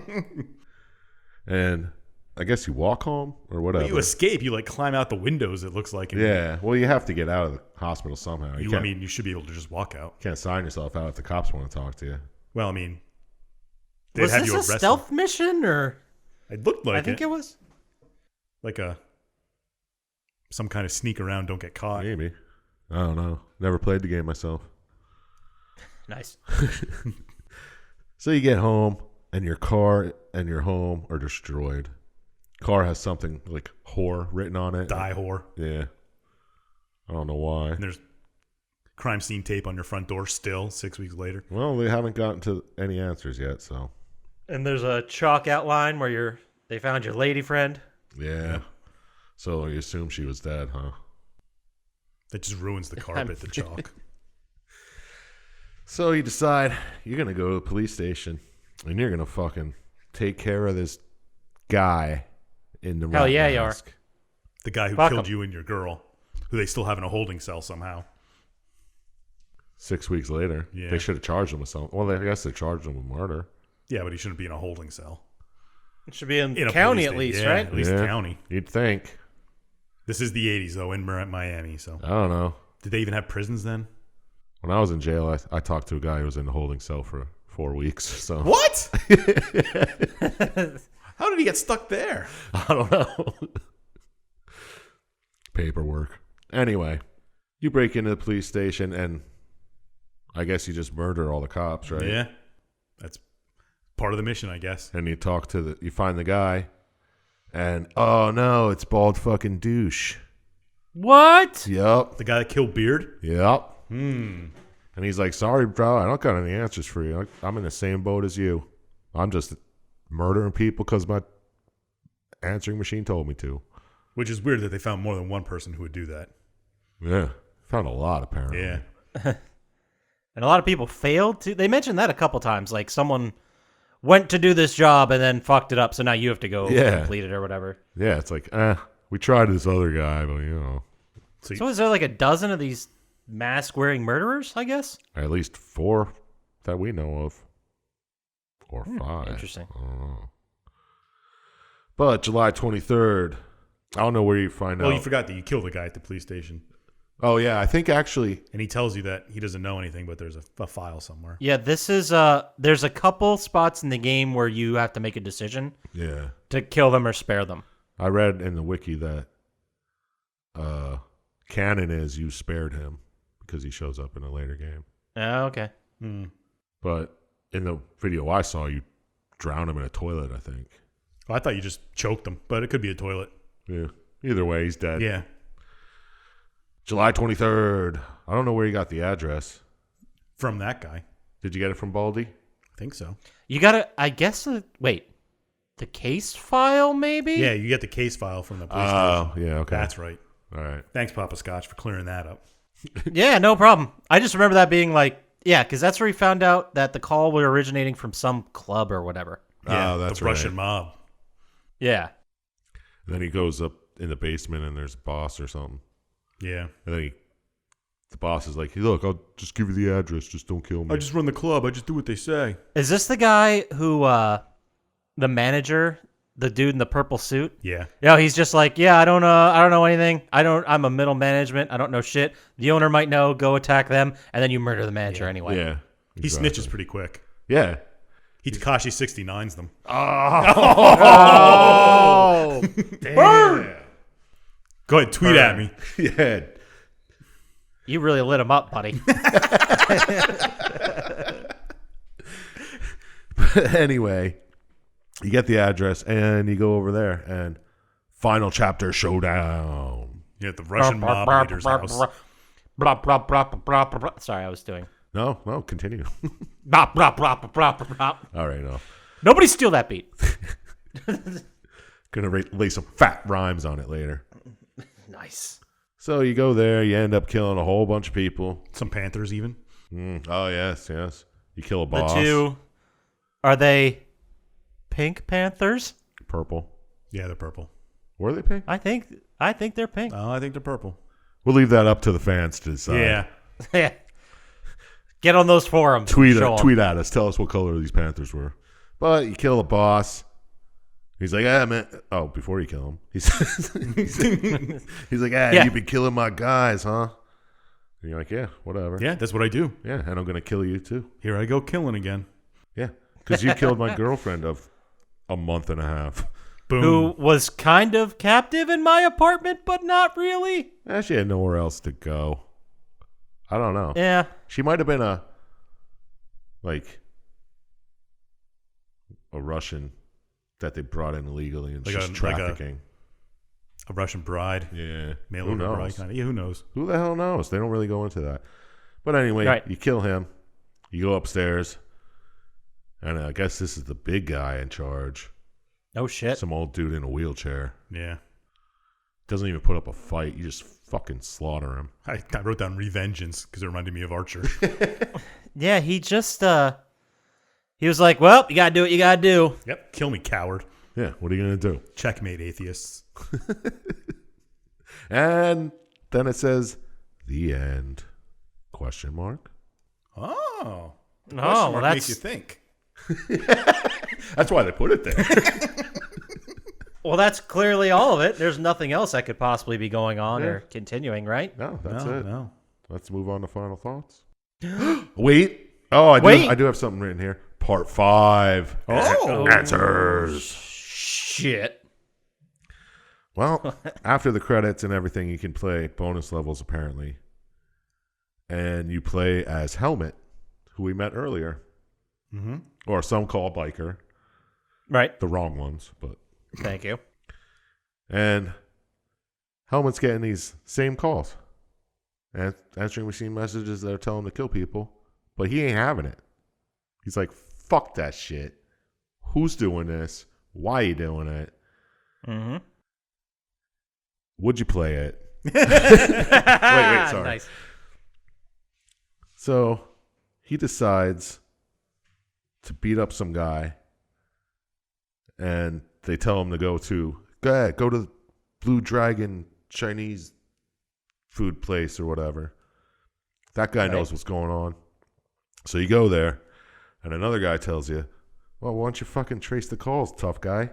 and I guess you walk home or whatever. You escape. You like climb out the windows. It looks like. And Yeah, well, you have to get out of the hospital somehow. I mean, you should be able to just walk out. can't sign yourself out if the cops want to talk to you. Well, I mean, they'd Was have this you a arrested. stealth mission, or? It looked like I think it was. like some kind of sneak around, don't get caught. Maybe. I don't know. Never played the game myself. Nice. So you get home, and your car and your home are destroyed. Car has something like whore written on it. Die whore. Yeah. I don't know why. And there's crime scene tape on your front door still 6 weeks later. Well, they haven't gotten to any answers yet, so. And there's a chalk outline where they found your lady friend. Yeah. So you assume she was dead, huh? That just ruins the carpet, the chalk. So you decide you're going to go to the police station and you're going to fucking take care of this guy in the Hell rat yeah, you are. mask. The guy who Fuck killed 'em. you and your girl, who they still have in a holding cell somehow. 6 weeks later. Yeah. They should have charged him with something. Well, I guess they charged him with murder. Yeah, but he shouldn't be in a holding cell. It should be in In a county police at least, station. right? At least Yeah. county. You'd think. This is the 80s, though, in Miami. So, I don't know. did they even have prisons then? When I was in jail, I talked to a guy who was in the holding cell for 4 weeks. So What? How did he get stuck there? I don't know. Paperwork. Anyway, you break into the police station and I guess you just murder all the cops, right? Yeah, that's part of the mission, I guess. And you talk to you find the guy and oh no, it's bald fucking douche. What? Yep. The guy that killed Beard? Yep. And he's like, sorry, bro, I don't got any answers for you. I'm in the same boat as you. I'm just murdering people because my answering machine told me to. Which is weird that they found more than one person who would do that. Yeah. Found a lot, apparently. Yeah. And a lot of people failed to. They mentioned that a couple times. Like someone went to do this job and then fucked it up, so now you have to go complete it or whatever. Yeah, it's like, we tried this other guy, but you know. So is there like a dozen of these mask-wearing murderers, I guess? At least 4 that we know of. Or 5. Interesting. I don't know. But July 23rd, I don't know where you find out. Well, you forgot that you killed the guy at the police station. Oh, yeah, I think actually. And he tells you that he doesn't know anything, but there's a file somewhere. Yeah, this is there's a couple spots in the game where you have to make a decision Yeah. to kill them or spare them. I read in the wiki that canon is you spared him because he shows up in a later game. Oh, okay. But in the video I saw, you drown him in a toilet, I think. Well, I thought you just choked him, but it could be a toilet. Yeah. Either way, he's dead. Yeah. July 23rd. I don't know where you got the address. From that guy. Did you get it from Baldy? I think so. You gotta, I guess, wait, the case file maybe? Yeah, you get the case file from the police Oh, station. yeah, okay. That's right. All right. Thanks, Poppascotch, for clearing that up. Yeah, no problem. I just remember that being like, yeah, because that's where he found out that the call was originating from some club or whatever. Yeah, Oh, that's the right. Russian mob. Yeah. And then he goes up in the basement and there's a boss or something. Yeah. And then the boss is like, hey, look, I'll just give you the address. Just don't kill me. I just run the club. I just do what they say. Is this the guy who, the manager, the dude in the purple suit? Yeah. Yeah, he's just like, yeah, I don't know anything. I'm a middle management. I don't know shit. The owner might know. Go attack them, and then you murder the manager anyway. Yeah. He snitches pretty quick. Yeah. He Tekashi 69's them. Oh, Damn. Go ahead, tweet at me. Yeah. you really lit him up, buddy. But anyway, you get the address and you go over there and final chapter showdown. Yeah, at the Russian mob leader's house. Blah, blah, blah, blah, blah, blah. Sorry, I was doing. No, continue. Blah, blah, blah, blah, blah, blah. All right, no. Nobody steal that beat. Gonna lay some fat rhymes on it later. Nice. So you go there, you end up killing a whole bunch of people. Some Panthers even. Oh, yes. You kill a boss. The two, are they Pink Panthers? Purple. Yeah, they're purple. Were they pink? I think they're pink. Oh, I think they're purple. We'll leave that up to the fans to decide. Yeah. Yeah. Get on those forums. Tweet Show 'em. at us. Tell us what color these Panthers were. But you kill a boss. He's like, man. Oh, before you kill him, he's like, Yeah. you've been killing my guys, huh? And you're like, yeah, whatever. Yeah, that's what I do. Yeah, and I'm gonna kill you too. Here I go killing again. Yeah, because you killed my girlfriend of a month and a half. Boom. Who was kind of captive in my apartment, but not really. She had nowhere else to go. I don't know. Yeah. She might have been a Russian that they brought in illegally and Like just trafficking. A Russian bride. Yeah. Mail Who order knows? bride kind of. Yeah, who knows? Who the hell knows? They don't really go into that. But anyway, Right. You kill him. You go upstairs. And I guess this is the big guy in charge. No shit. Some old dude in a wheelchair. Yeah. Doesn't even put up a fight. You just fucking slaughter him. I wrote down Revengeance because it reminded me of Archer. Yeah, he just he was like, well, you gotta do what you gotta do. Yep. Kill me, coward. Yeah, what are you going to do? Checkmate, atheists. And then it says, the end. Question mark? Oh. Oh, well, makes that's you think. That's why they put it there. well, that's clearly all of it. There's nothing else that could possibly be going on Yeah. or continuing, right? No, that's no, it. No. Let's move on to final thoughts. Wait. Oh, I do have something written here. Part 5. Oh. Answers. Shit. Well, after the credits and everything, you can play bonus levels, apparently. And you play as Helmet, who we met earlier. Mm-hmm. Or some call Biker. Right. The wrong ones, but... Thank you. And Helmet's getting these same calls. And answering machine messages that are telling him to kill people. But he ain't having it. He's like, fuck that shit. Who's doing this? Why you doing it? Mm-hmm. Would you play it? Wait, sorry. Nice. So he decides to beat up some guy. And they tell him to go to the Blue Dragon Chinese food place or whatever. That guy knows what's going on. So you go there, and another guy tells you, well, why don't you fucking trace the calls, tough guy?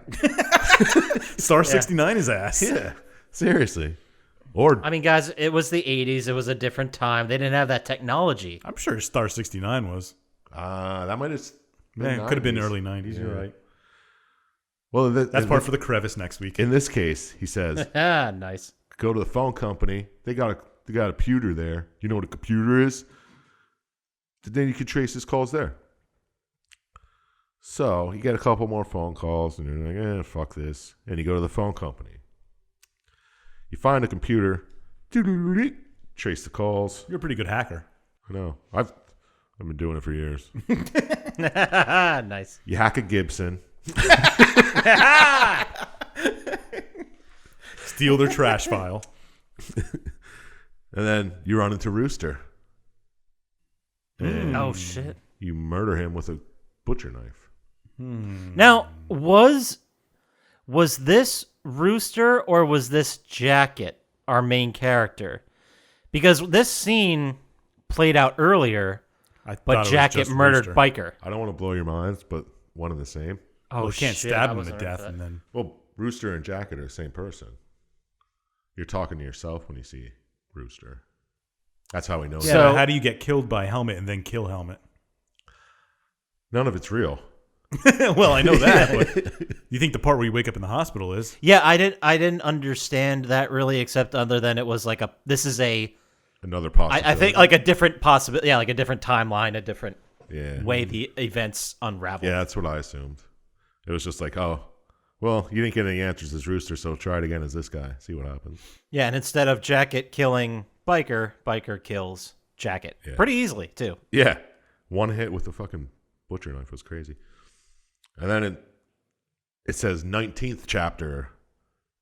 Star 69 his ass. Yeah, seriously. Or I mean, guys, it was the 80s. It was a different time. They didn't have that technology. I'm sure Star 69 was. that might have been Man, could have been 90s. early 90s. You're Yeah. right. Well, That's part for the crevice next week. in this case, he says, Nice. go to the phone company. They got a computer there. You know what a computer is? Then you can trace his calls there. So you get a couple more phone calls, and you're like, fuck this. And you go to the phone company. You find a computer, trace the calls. You're a pretty good hacker. I know. I've been doing it for years. Nice. You hack a Gibson. Steal their trash file. And then you run into Rooster. And Oh, shit. you murder him with a butcher knife. Now, was this Rooster or was this Jacket our main character? Because this scene played out earlier, I thought but it was Jacket just murdered Rooster. Biker. I don't want to blow your minds, but one and the same. Oh, Well, you can't shit, stab I him to wasn't ready death for that. and then. Well, Rooster and Jacket are the same person. You're talking to yourself when you see Rooster. That's how we know. Yeah, So- but how do you get killed by Helmet and then kill Helmet? None of it's real. Well, I know that, but you think the part where you wake up in the hospital is? Yeah, I didn't understand that really, except other than it was like Another possibility. I think like a different possibility, like a different timeline, a different Yeah. way the events unravel. Yeah, that's what I assumed. It was just like, oh, well, you didn't get any answers as Rooster, so try it again as this guy. See what happens. Yeah, and instead of Jacket killing Biker kills Jacket. Yeah. Pretty easily, too. Yeah. One hit with the fucking butcher knife was crazy. And then it says 19th chapter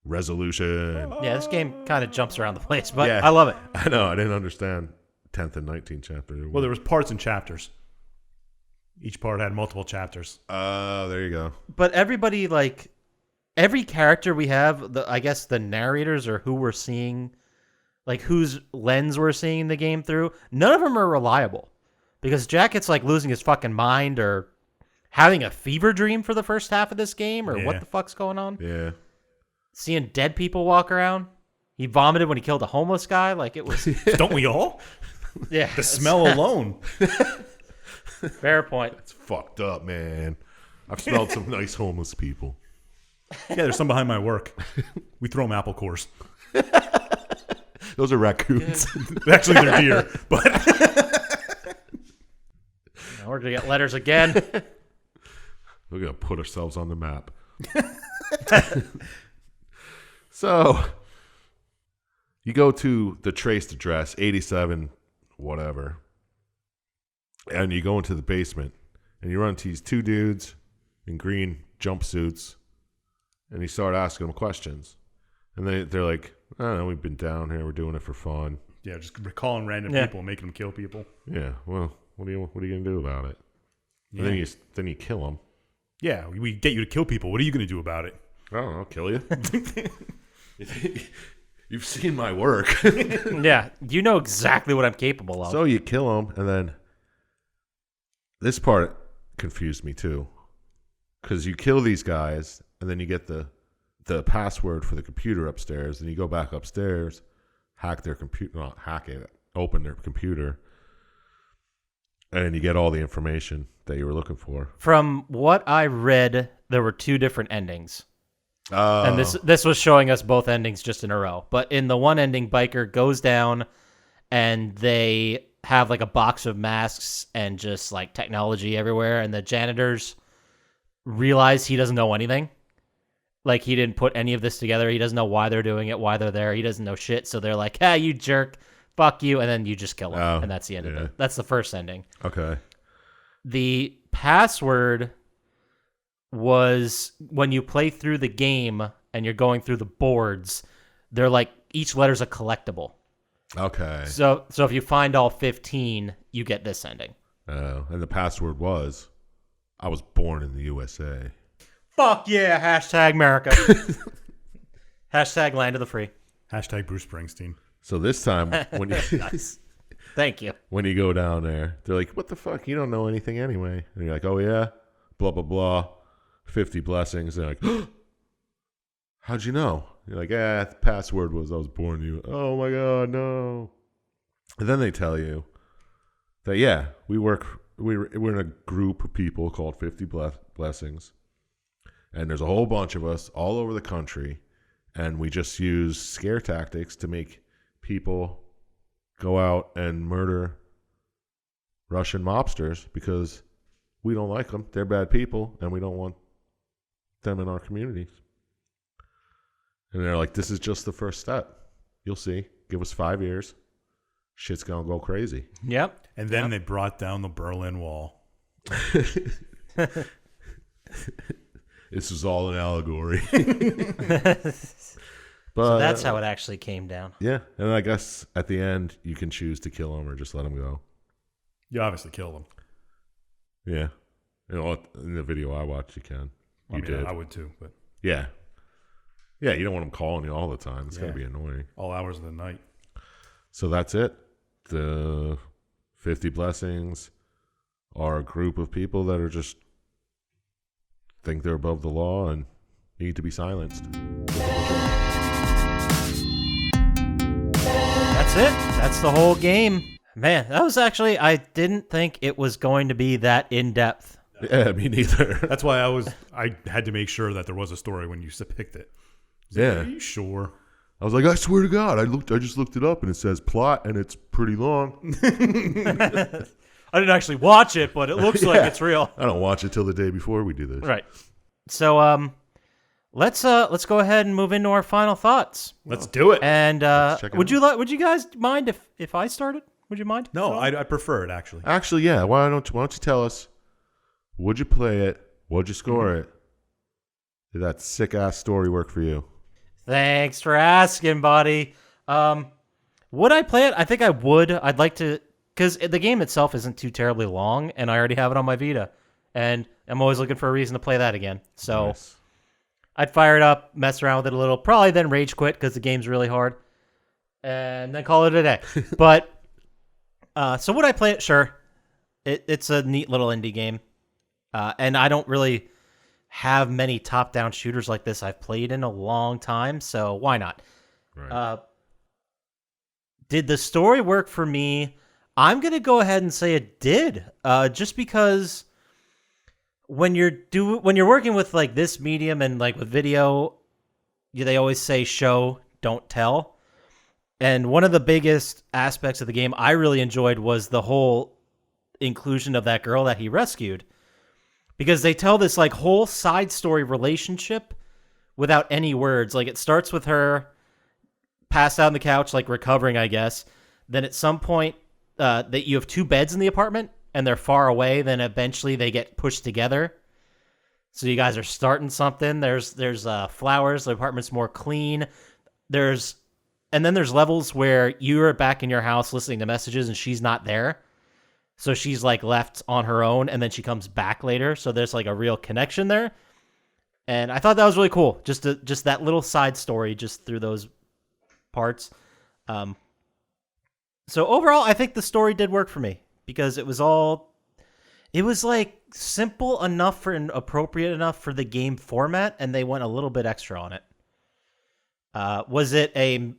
resolution. Yeah, this game kind of jumps around the place, but Yeah. I love it. I know. I didn't understand 10th and 19th chapter. Well, there was parts and chapters. Each part had multiple chapters. There you go. But everybody, like, every character we have, I guess the narrators or who we're seeing, like whose lens we're seeing the game through, none of them are reliable. Because Jacket's like losing his fucking mind or having a fever dream for the first half of this game or what Yeah. the fuck's going on. Yeah. Seeing dead people walk around. He vomited when he killed a homeless guy. Like it was, Don't we all? yeah. The smell alone. Fair point. It's fucked up, man. I've smelled some nice homeless people. Yeah, there's some behind my work. We throw them apple cores. Those are raccoons. Actually, they're deer, but Now we're going to get letters again. We're going to put ourselves on the map. So, you go to the traced address, 87, whatever, and you go into the basement, and you run into these two dudes in green jumpsuits, and you start asking them questions. And they're like, I don't know, we've been down here, we're doing it for fun. yeah, just recalling random Yeah. people and making them kill people. Yeah, well, what are you going to do about it? Yeah. And then you kill them. Yeah, we get you to kill people. What are you going to do about it? I don't know, kill you. You've seen my work. Yeah. You know exactly what I'm capable of. So you kill them, and then this part confused me too, because you kill these guys, and then you get the password for the computer upstairs, and you go back upstairs, hack their computer, not hack it, open their computer, and you get all the information that you were looking for. From what I read, there were two different endings. Oh, And this was showing us both endings just in a row. But in the one ending, Biker goes down and they have like a box of masks and just like technology everywhere. And the janitors realize he doesn't know anything. Like he didn't put any of this together. He doesn't know why they're doing it, why they're there. He doesn't know shit. So they're like, "Ah, you jerk. Fuck you." And then you just kill him. Oh, and that's the end of yeah. it. That's the first ending. okay. The password was when you play through the game and you're going through the boards, they're like each letter's a collectible. Okay. So if you find all 15, you get this ending. And the password was, I was born in the USA. Fuck yeah, hashtag America. Hashtag land of the free. Hashtag Bruce Springsteen. So this time, when you Nice. Thank you. when you go down there, they're like, "What the fuck? You don't know anything anyway." And you're like, "Oh yeah, blah blah blah, 50 blessings." They're like, "How'd you know?" You're like, the password was I was born you. Oh my god, no. And then they tell you that we're in a group of people called 50 blessings, and there's a whole bunch of us all over the country, and we just use scare tactics to make people go out and murder Russian mobsters because we don't like them. They're bad people, and we don't want them in our communities. And they're like, this is just the first step. You'll see. Give us 5 years. Shit's going to go crazy. Yep. And then they brought down the Berlin Wall. This is all an allegory. But So that's how it actually came down. Yeah, and I guess at the end you can choose to kill him or just let him go. You obviously kill them. Yeah, in the video I watched, you can. You did. I would too, but Yeah, you don't want him calling you all the time. It's gonna be annoying. all hours of the night. So that's it. The 50 blessings are a group of people that are just think they're above the law and need to be silenced. That's it. That's the whole game. Man, that was actually, I didn't think it was going to be that in-depth. Yeah, me neither. That's why I had to make sure that there was a story when you picked it. Yeah. Are you sure? I was like, I swear to God, I just looked it up and it says plot and it's pretty long. I didn't actually watch it, but it looks like it's real. I don't watch it till the day before we do this. Right. So, let's go ahead and move into our final thoughts. Let's do it. And check it would you guys mind if I started? Would you mind? No, I prefer it actually. Actually, yeah. Why don't you tell us? Would you play it? Would you score it? Did that sick ass story work for you? Thanks for asking, buddy. Would I play it? I think I would. I'd like to, because the game itself isn't too terribly long, and I already have it on my Vita, and I'm always looking for a reason to play that again. So Nice. I'd fire it up, mess around with it a little, probably then rage quit because the game's really hard, and then call it a day. But so would I play it? Sure. It's a neat little indie game, and I don't really have many top-down shooters like this I've played in a long time, so why not? Right. Did the story work for me? I'm going to go ahead and say it did, just because when you're working with like this medium and like with video, they always say show, don't tell. And one of the biggest aspects of the game I really enjoyed was the whole inclusion of that girl that he rescued. Because they tell this like whole side story relationship without any words. Like it starts with her passed out on the couch, like recovering, I guess. Then at some point that you have 2 beds in the apartment and they're far away. Then eventually they get pushed together. So you guys are starting something. There's flowers. The apartment's more clean. And then there's levels where you're back in your house listening to messages and she's not there. So she's like left on her own and then she comes back later. So there's like a real connection there. And I thought that was really cool. Just that little side story just through those parts. So overall, I think the story did work for me because it was like simple enough and appropriate enough for the game format. And they went a little bit extra on it. Was it a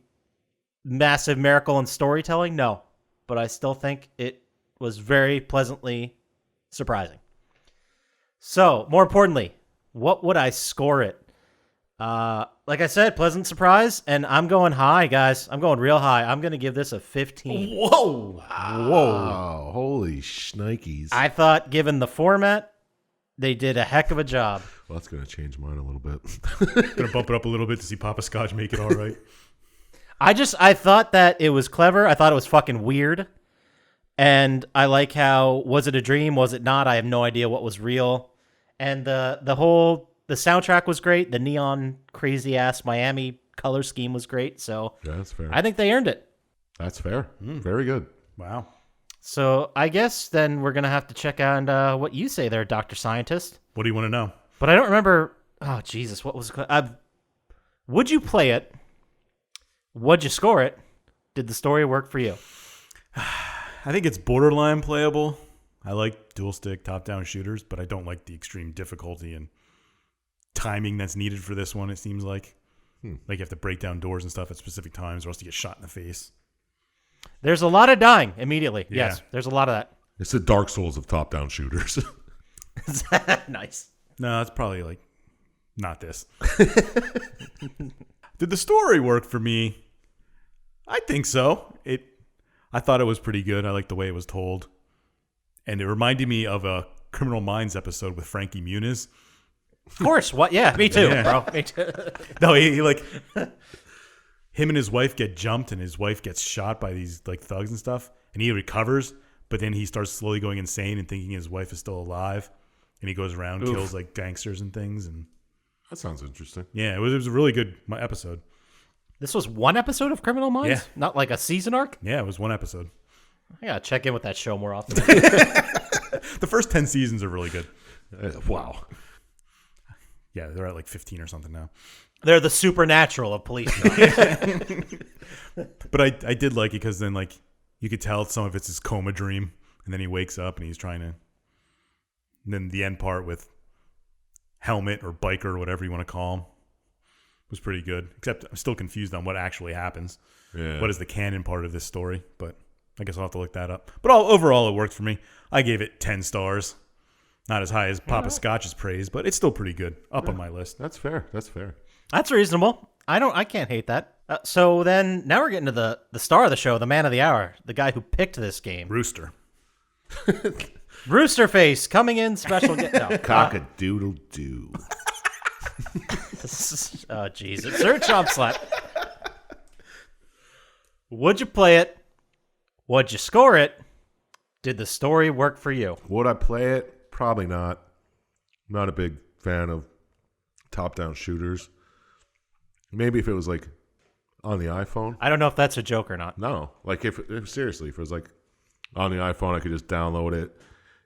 massive miracle in storytelling? No, but I still think it was very pleasantly surprising. So, more importantly, what would I score it? Like I said, pleasant surprise, and I'm going high, guys. I'm going real high. I'm going to give this a 15. Whoa. Whoa. Holy shnikes. I thought, given the format, they did a heck of a job. Well, that's going to change mine a little bit. Gonna bump it up a little bit to see Poppascotch make it all right. I thought that it was clever. I thought it was fucking weird. And I like how, was it a dream? Was it not? I have no idea what was real. And the soundtrack was great. The neon crazy ass Miami color scheme was great. So Yeah, that's fair. I think they earned it. That's fair. Very good. Wow. So I guess then we're going to have to check out what you say there, Dr. Scientist. What do you want to know? But I don't remember. Oh, Jesus. What was it? Would you play it? Would you score it? Did the story work for you? I think it's borderline playable. I like dual stick top-down shooters, but I don't like the extreme difficulty and timing that's needed for this one, it seems like. Like you have to break down doors and stuff at specific times or else you get shot in the face. There's a lot of dying immediately. Yeah. Yes, there's a lot of that. It's the Dark Souls of top-down shooters. Nice. No, it's probably like not this. Did the story work for me? I think so. I thought it was pretty good. I liked the way it was told. And it reminded me of a Criminal Minds episode with Frankie Muniz. Of course. What? Yeah, me too, Yeah. bro. Me too. No, he like him and his wife get jumped, and his wife gets shot by these like thugs and stuff, and he recovers, but then he starts slowly going insane and thinking his wife is still alive, and he goes around kills like gangsters and things. And That sounds interesting. yeah, it was a really good episode. This was one episode of Criminal Minds? Yeah. Not like a season arc? Yeah, it was one episode. I gotta check in with that show more often. The first 10 seasons are really good. Wow. Yeah, they're at like 15 or something now. They're the supernatural of police. But I did like it because then like you could tell some of it's his coma dream, and then he wakes up and he's trying to. And then the end part with helmet or biker or whatever you want to call him was pretty good. Except I'm still confused on what actually happens. Yeah. What is the canon part of this story? But I guess I'll have to look that up. But overall, it worked for me. I gave it 10 stars. Not as high as Poppascotch's praise, but it's still pretty good. Up on my list. That's fair. That's fair. That's reasonable. I can't hate that. So then now we're getting to the star of the show, the man of the hour, the guy who picked this game. Rooster. Roosterface coming in special. No. Cock-a-doodle-doo. Oh, Jesus. Sir Chump Slap. Would you play it? Would you score it? Did the story work for you? Would I play it? Probably not. Not a big fan of top-down shooters. Maybe if it was like on the iPhone. I don't know if that's a joke or not. No. Like if seriously, if it was like on the iPhone, I could just download it.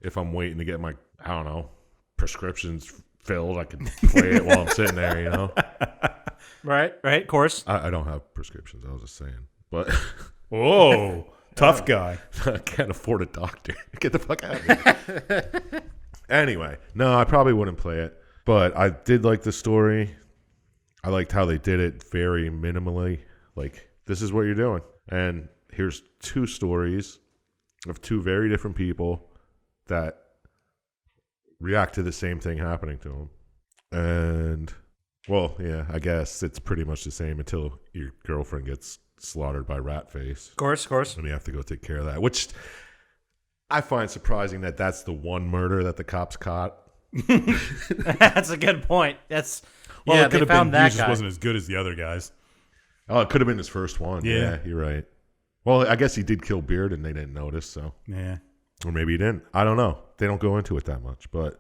If I'm waiting to get my, I don't know, prescriptions filled, I can play it while I'm sitting there, you know? Right, of course. I don't have prescriptions, I was just saying. But Whoa. Tough guy. I can't afford a doctor. Get the fuck out of here. Anyway, no, I probably wouldn't play it. But I did like the story. I liked how they did it very minimally. Like, this is what you're doing. And here's two stories of two very different people that react to the same thing happening to them. And, well, yeah, I guess it's pretty much the same until your girlfriend gets slaughtered by Ratface. Of course. And you have to go take care of that, which I find surprising that that's the one murder that the cops caught. That's a good point. That's Well, yeah, it could they have found been he that just guy. wasn't as good as the other guys. Oh, it could have been his first one. Yeah. You're right. Well, I guess he did kill Beard and they didn't notice, so. Yeah. Or maybe he didn't. I don't know. They don't go into it that much, but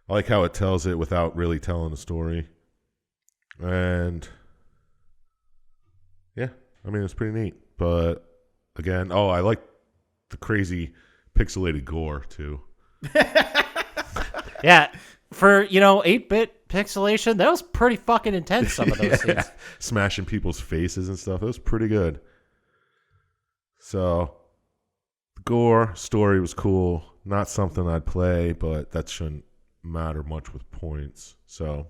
I like how it tells it without really telling the story. And yeah, I mean, it's pretty neat. But again, I like the crazy pixelated gore too. Yeah, for 8-bit pixelation, that was pretty fucking intense. Some of those things. Smashing people's faces and stuff. It was pretty good. So, the gore story was cool. Not something I'd play, but that shouldn't matter much with points. So,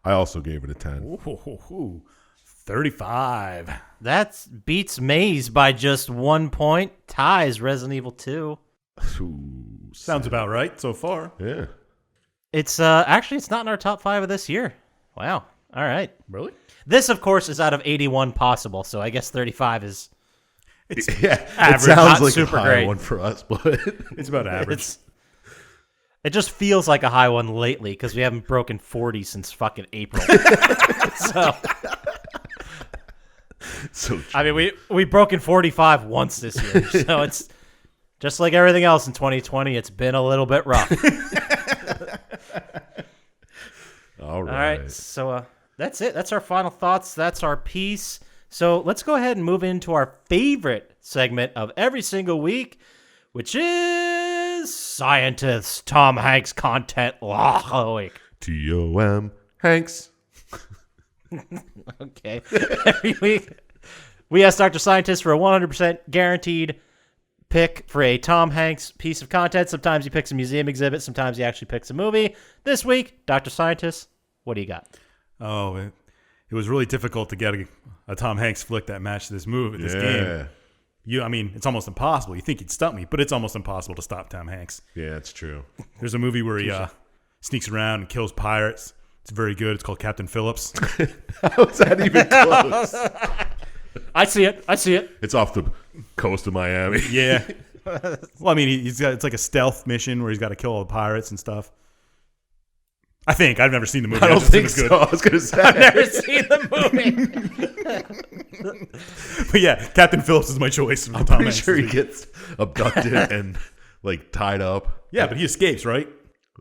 I also gave it a 10. Ooh, 35. That beats Maze by just 1 point. Ties Resident Evil 2. Ooh, Sounds about right so far. yeah. It's actually it's not in our top 5 of this year. Wow. All right. Really? This, of course, is out of 81 possible, so I guess 35 is. It's Yeah, average, it sounds not like super a high great. one for us, but it's about average. It just feels like a high one lately because we haven't broken 40 since fucking April. so I mean, we broken 45 once this year, so it's just like everything else in 2020. It's been a little bit rough. all right. All right, so that's it. That's our final thoughts. That's our piece. So let's go ahead and move into our favorite segment of every single week, which is Syintist Tom Hanks content week. TOM Hanks. Okay. Every week, we ask Dr. Syintist for a 100% guaranteed pick for a Tom Hanks piece of content. Sometimes he picks a museum exhibit. Sometimes he actually picks a movie. This week, Dr. Syintist, what do you got? Oh, it was really difficult to get a Tom Hanks flick that matched this game. I mean, it's almost impossible. You think he'd stump me, but it's almost impossible to stop Tom Hanks. Yeah, it's true. There's a movie where he sneaks around and kills pirates. It's very good. It's called Captain Phillips. How's that even close? I see it. It's off the coast of Miami. Yeah. Well, I mean, it's like a stealth mission where he's got to kill all the pirates and stuff. I think. I've never seen the movie. I don't just think it's good. so. I was going to say. I've never seen the movie. But yeah, Captain Phillips is my choice. I'm pretty sure he gets abducted and like tied up. Yeah, but he escapes, right?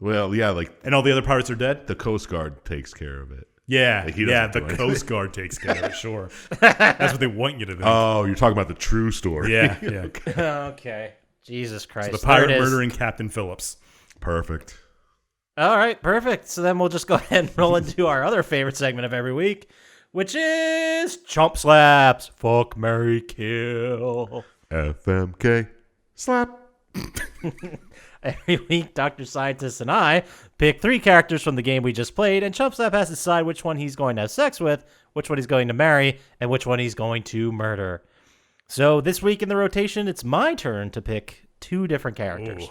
Well, yeah, like And all the other pirates are dead? the Coast Guard takes care of it. Yeah, Like, he yeah, doesn't the do anything. Coast Guard takes care of it, sure. That's what they want you to think. Oh, you're talking about the true story. Yeah, yeah. Okay. Jesus Christ. The pirate There it is. murdering Captain Phillips. Perfect. All right, perfect. So then we'll just go ahead and roll into our other favorite segment of every week, which is Chump Slaps. Fuck, marry, kill. FMK. Slap. Every week, Dr. Syintist and I pick 3 characters from the game we just played, and Chump Slap has to decide which one he's going to have sex with, which one he's going to marry, and which one he's going to murder. So this week in the rotation, it's my turn to pick 2 different characters. Ooh.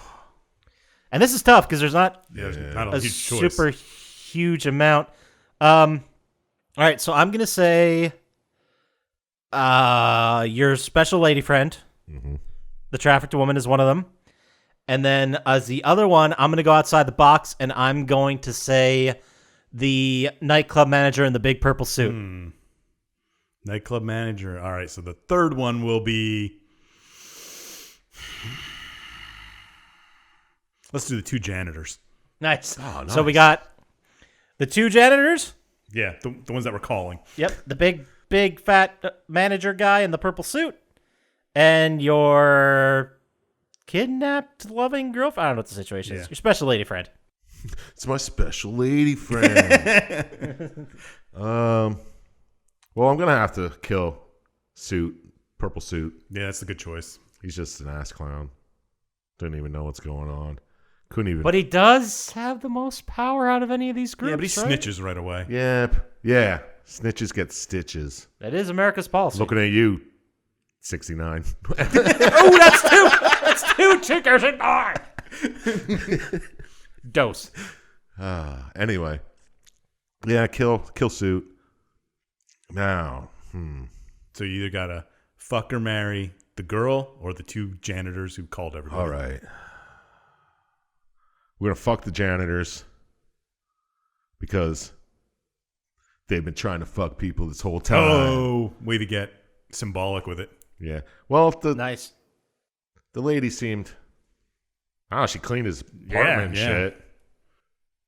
And this is tough because there's not Yeah, not a a huge choice. super huge amount. All right, so I'm going to say your special lady friend, the trafficked woman, is one of them. And then as the other one, I'm going to go outside the box, and I'm going to say the nightclub manager in the big purple suit. Nightclub manager. All right, so the third one will be... Let's do the 2 janitors. Nice. Oh, So we nice. got the 2 janitors. Yeah, the ones that were calling. Yep, the big fat manager guy in the purple suit, and your kidnapped loving girlfriend. I don't know what the situation is. Yeah. Your special lady friend. It's my special lady friend. Well, I'm going to have to kill Purple Suit. Yeah, that's a good choice. He's just an ass clown. Didn't even know what's going on. Couldn't even. But he does have the most power out of any of these groups. Yeah, but he right? snitches right away. Yeah. Snitches get stitches. That is America's policy. Looking at you, 69. Oh, that's two chickers and I. Dose. Anyway. Yeah, kill Suit. Now. So you either got to fuck or marry the girl or the 2 janitors who called everybody. All right. We're going to fuck the janitors because they've been trying to fuck people this whole time. Oh, way to get symbolic with it. Yeah. Well, the Nice. lady seemed... she cleaned his apartment and Yeah. shit.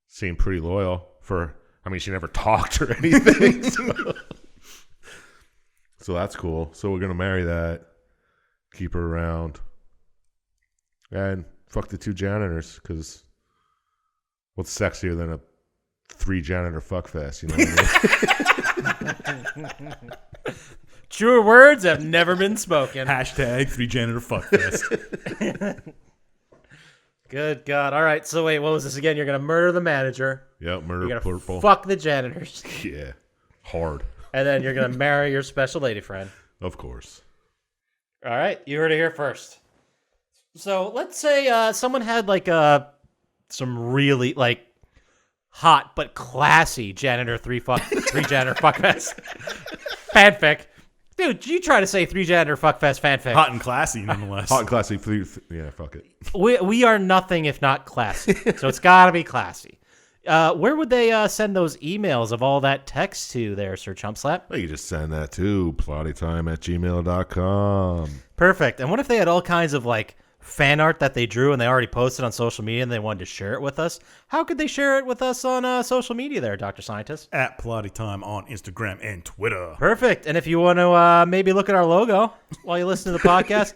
Seemed pretty loyal for... I mean, she never talked or anything. So that's cool. So we're going to marry that. Keep her around. And fuck the 2 janitors, because what's sexier than a 3 janitor fuck fest? You know what I mean? Truer words have never been spoken. Hashtag 3 janitor fuck fest. Good God. All right. So wait, what was this again? You're going to murder the manager. Yep, murder You're going purple. to fuck the janitors. Yeah, hard. And then you're going to marry your special lady friend. Of course. All right. You heard it here first. So let's say someone had like some really like hot but classy janitor 3 janitor fuck fest fanfic. Dude, you try to say 3 janitor fuck fest fanfic. Hot and classy, nonetheless. Hot and classy. Yeah, fuck it. We are nothing if not classy. So it's got to be classy. Where would they send those emails of all that text to there, Sir Chump Slap? Well, you just send that to plottytime@gmail.com. Perfect. And what if they had all kinds of like fan art that they drew and they already posted on social media and they wanted to share it with us? How could they share it with us on social media there, Dr. Syintist? At Plotty Time on Instagram and Twitter. Perfect. And if you want to maybe look at our logo while you listen to the podcast,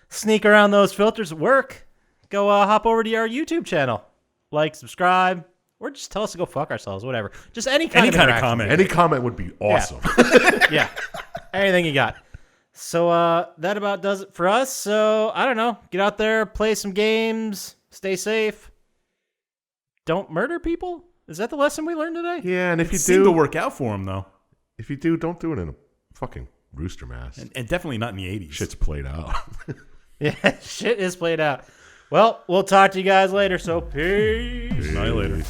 sneak around those filters at work, go hop over to our YouTube channel. Like, subscribe, or just tell us to go fuck ourselves, whatever. Just any kind of interaction. comment. Any comment would be awesome. Yeah. Anything you got. So that about does it for us. So I don't know. Get out there, play some games, stay safe. Don't murder people? Is that the lesson we learned today? Yeah, and if It you seemed to do, work out for him, though. don't do it in a fucking rooster mask. And definitely not in the 80s. Shit's played out. Yeah, shit is played out. Well, we'll talk to you guys later. So peace. See you later.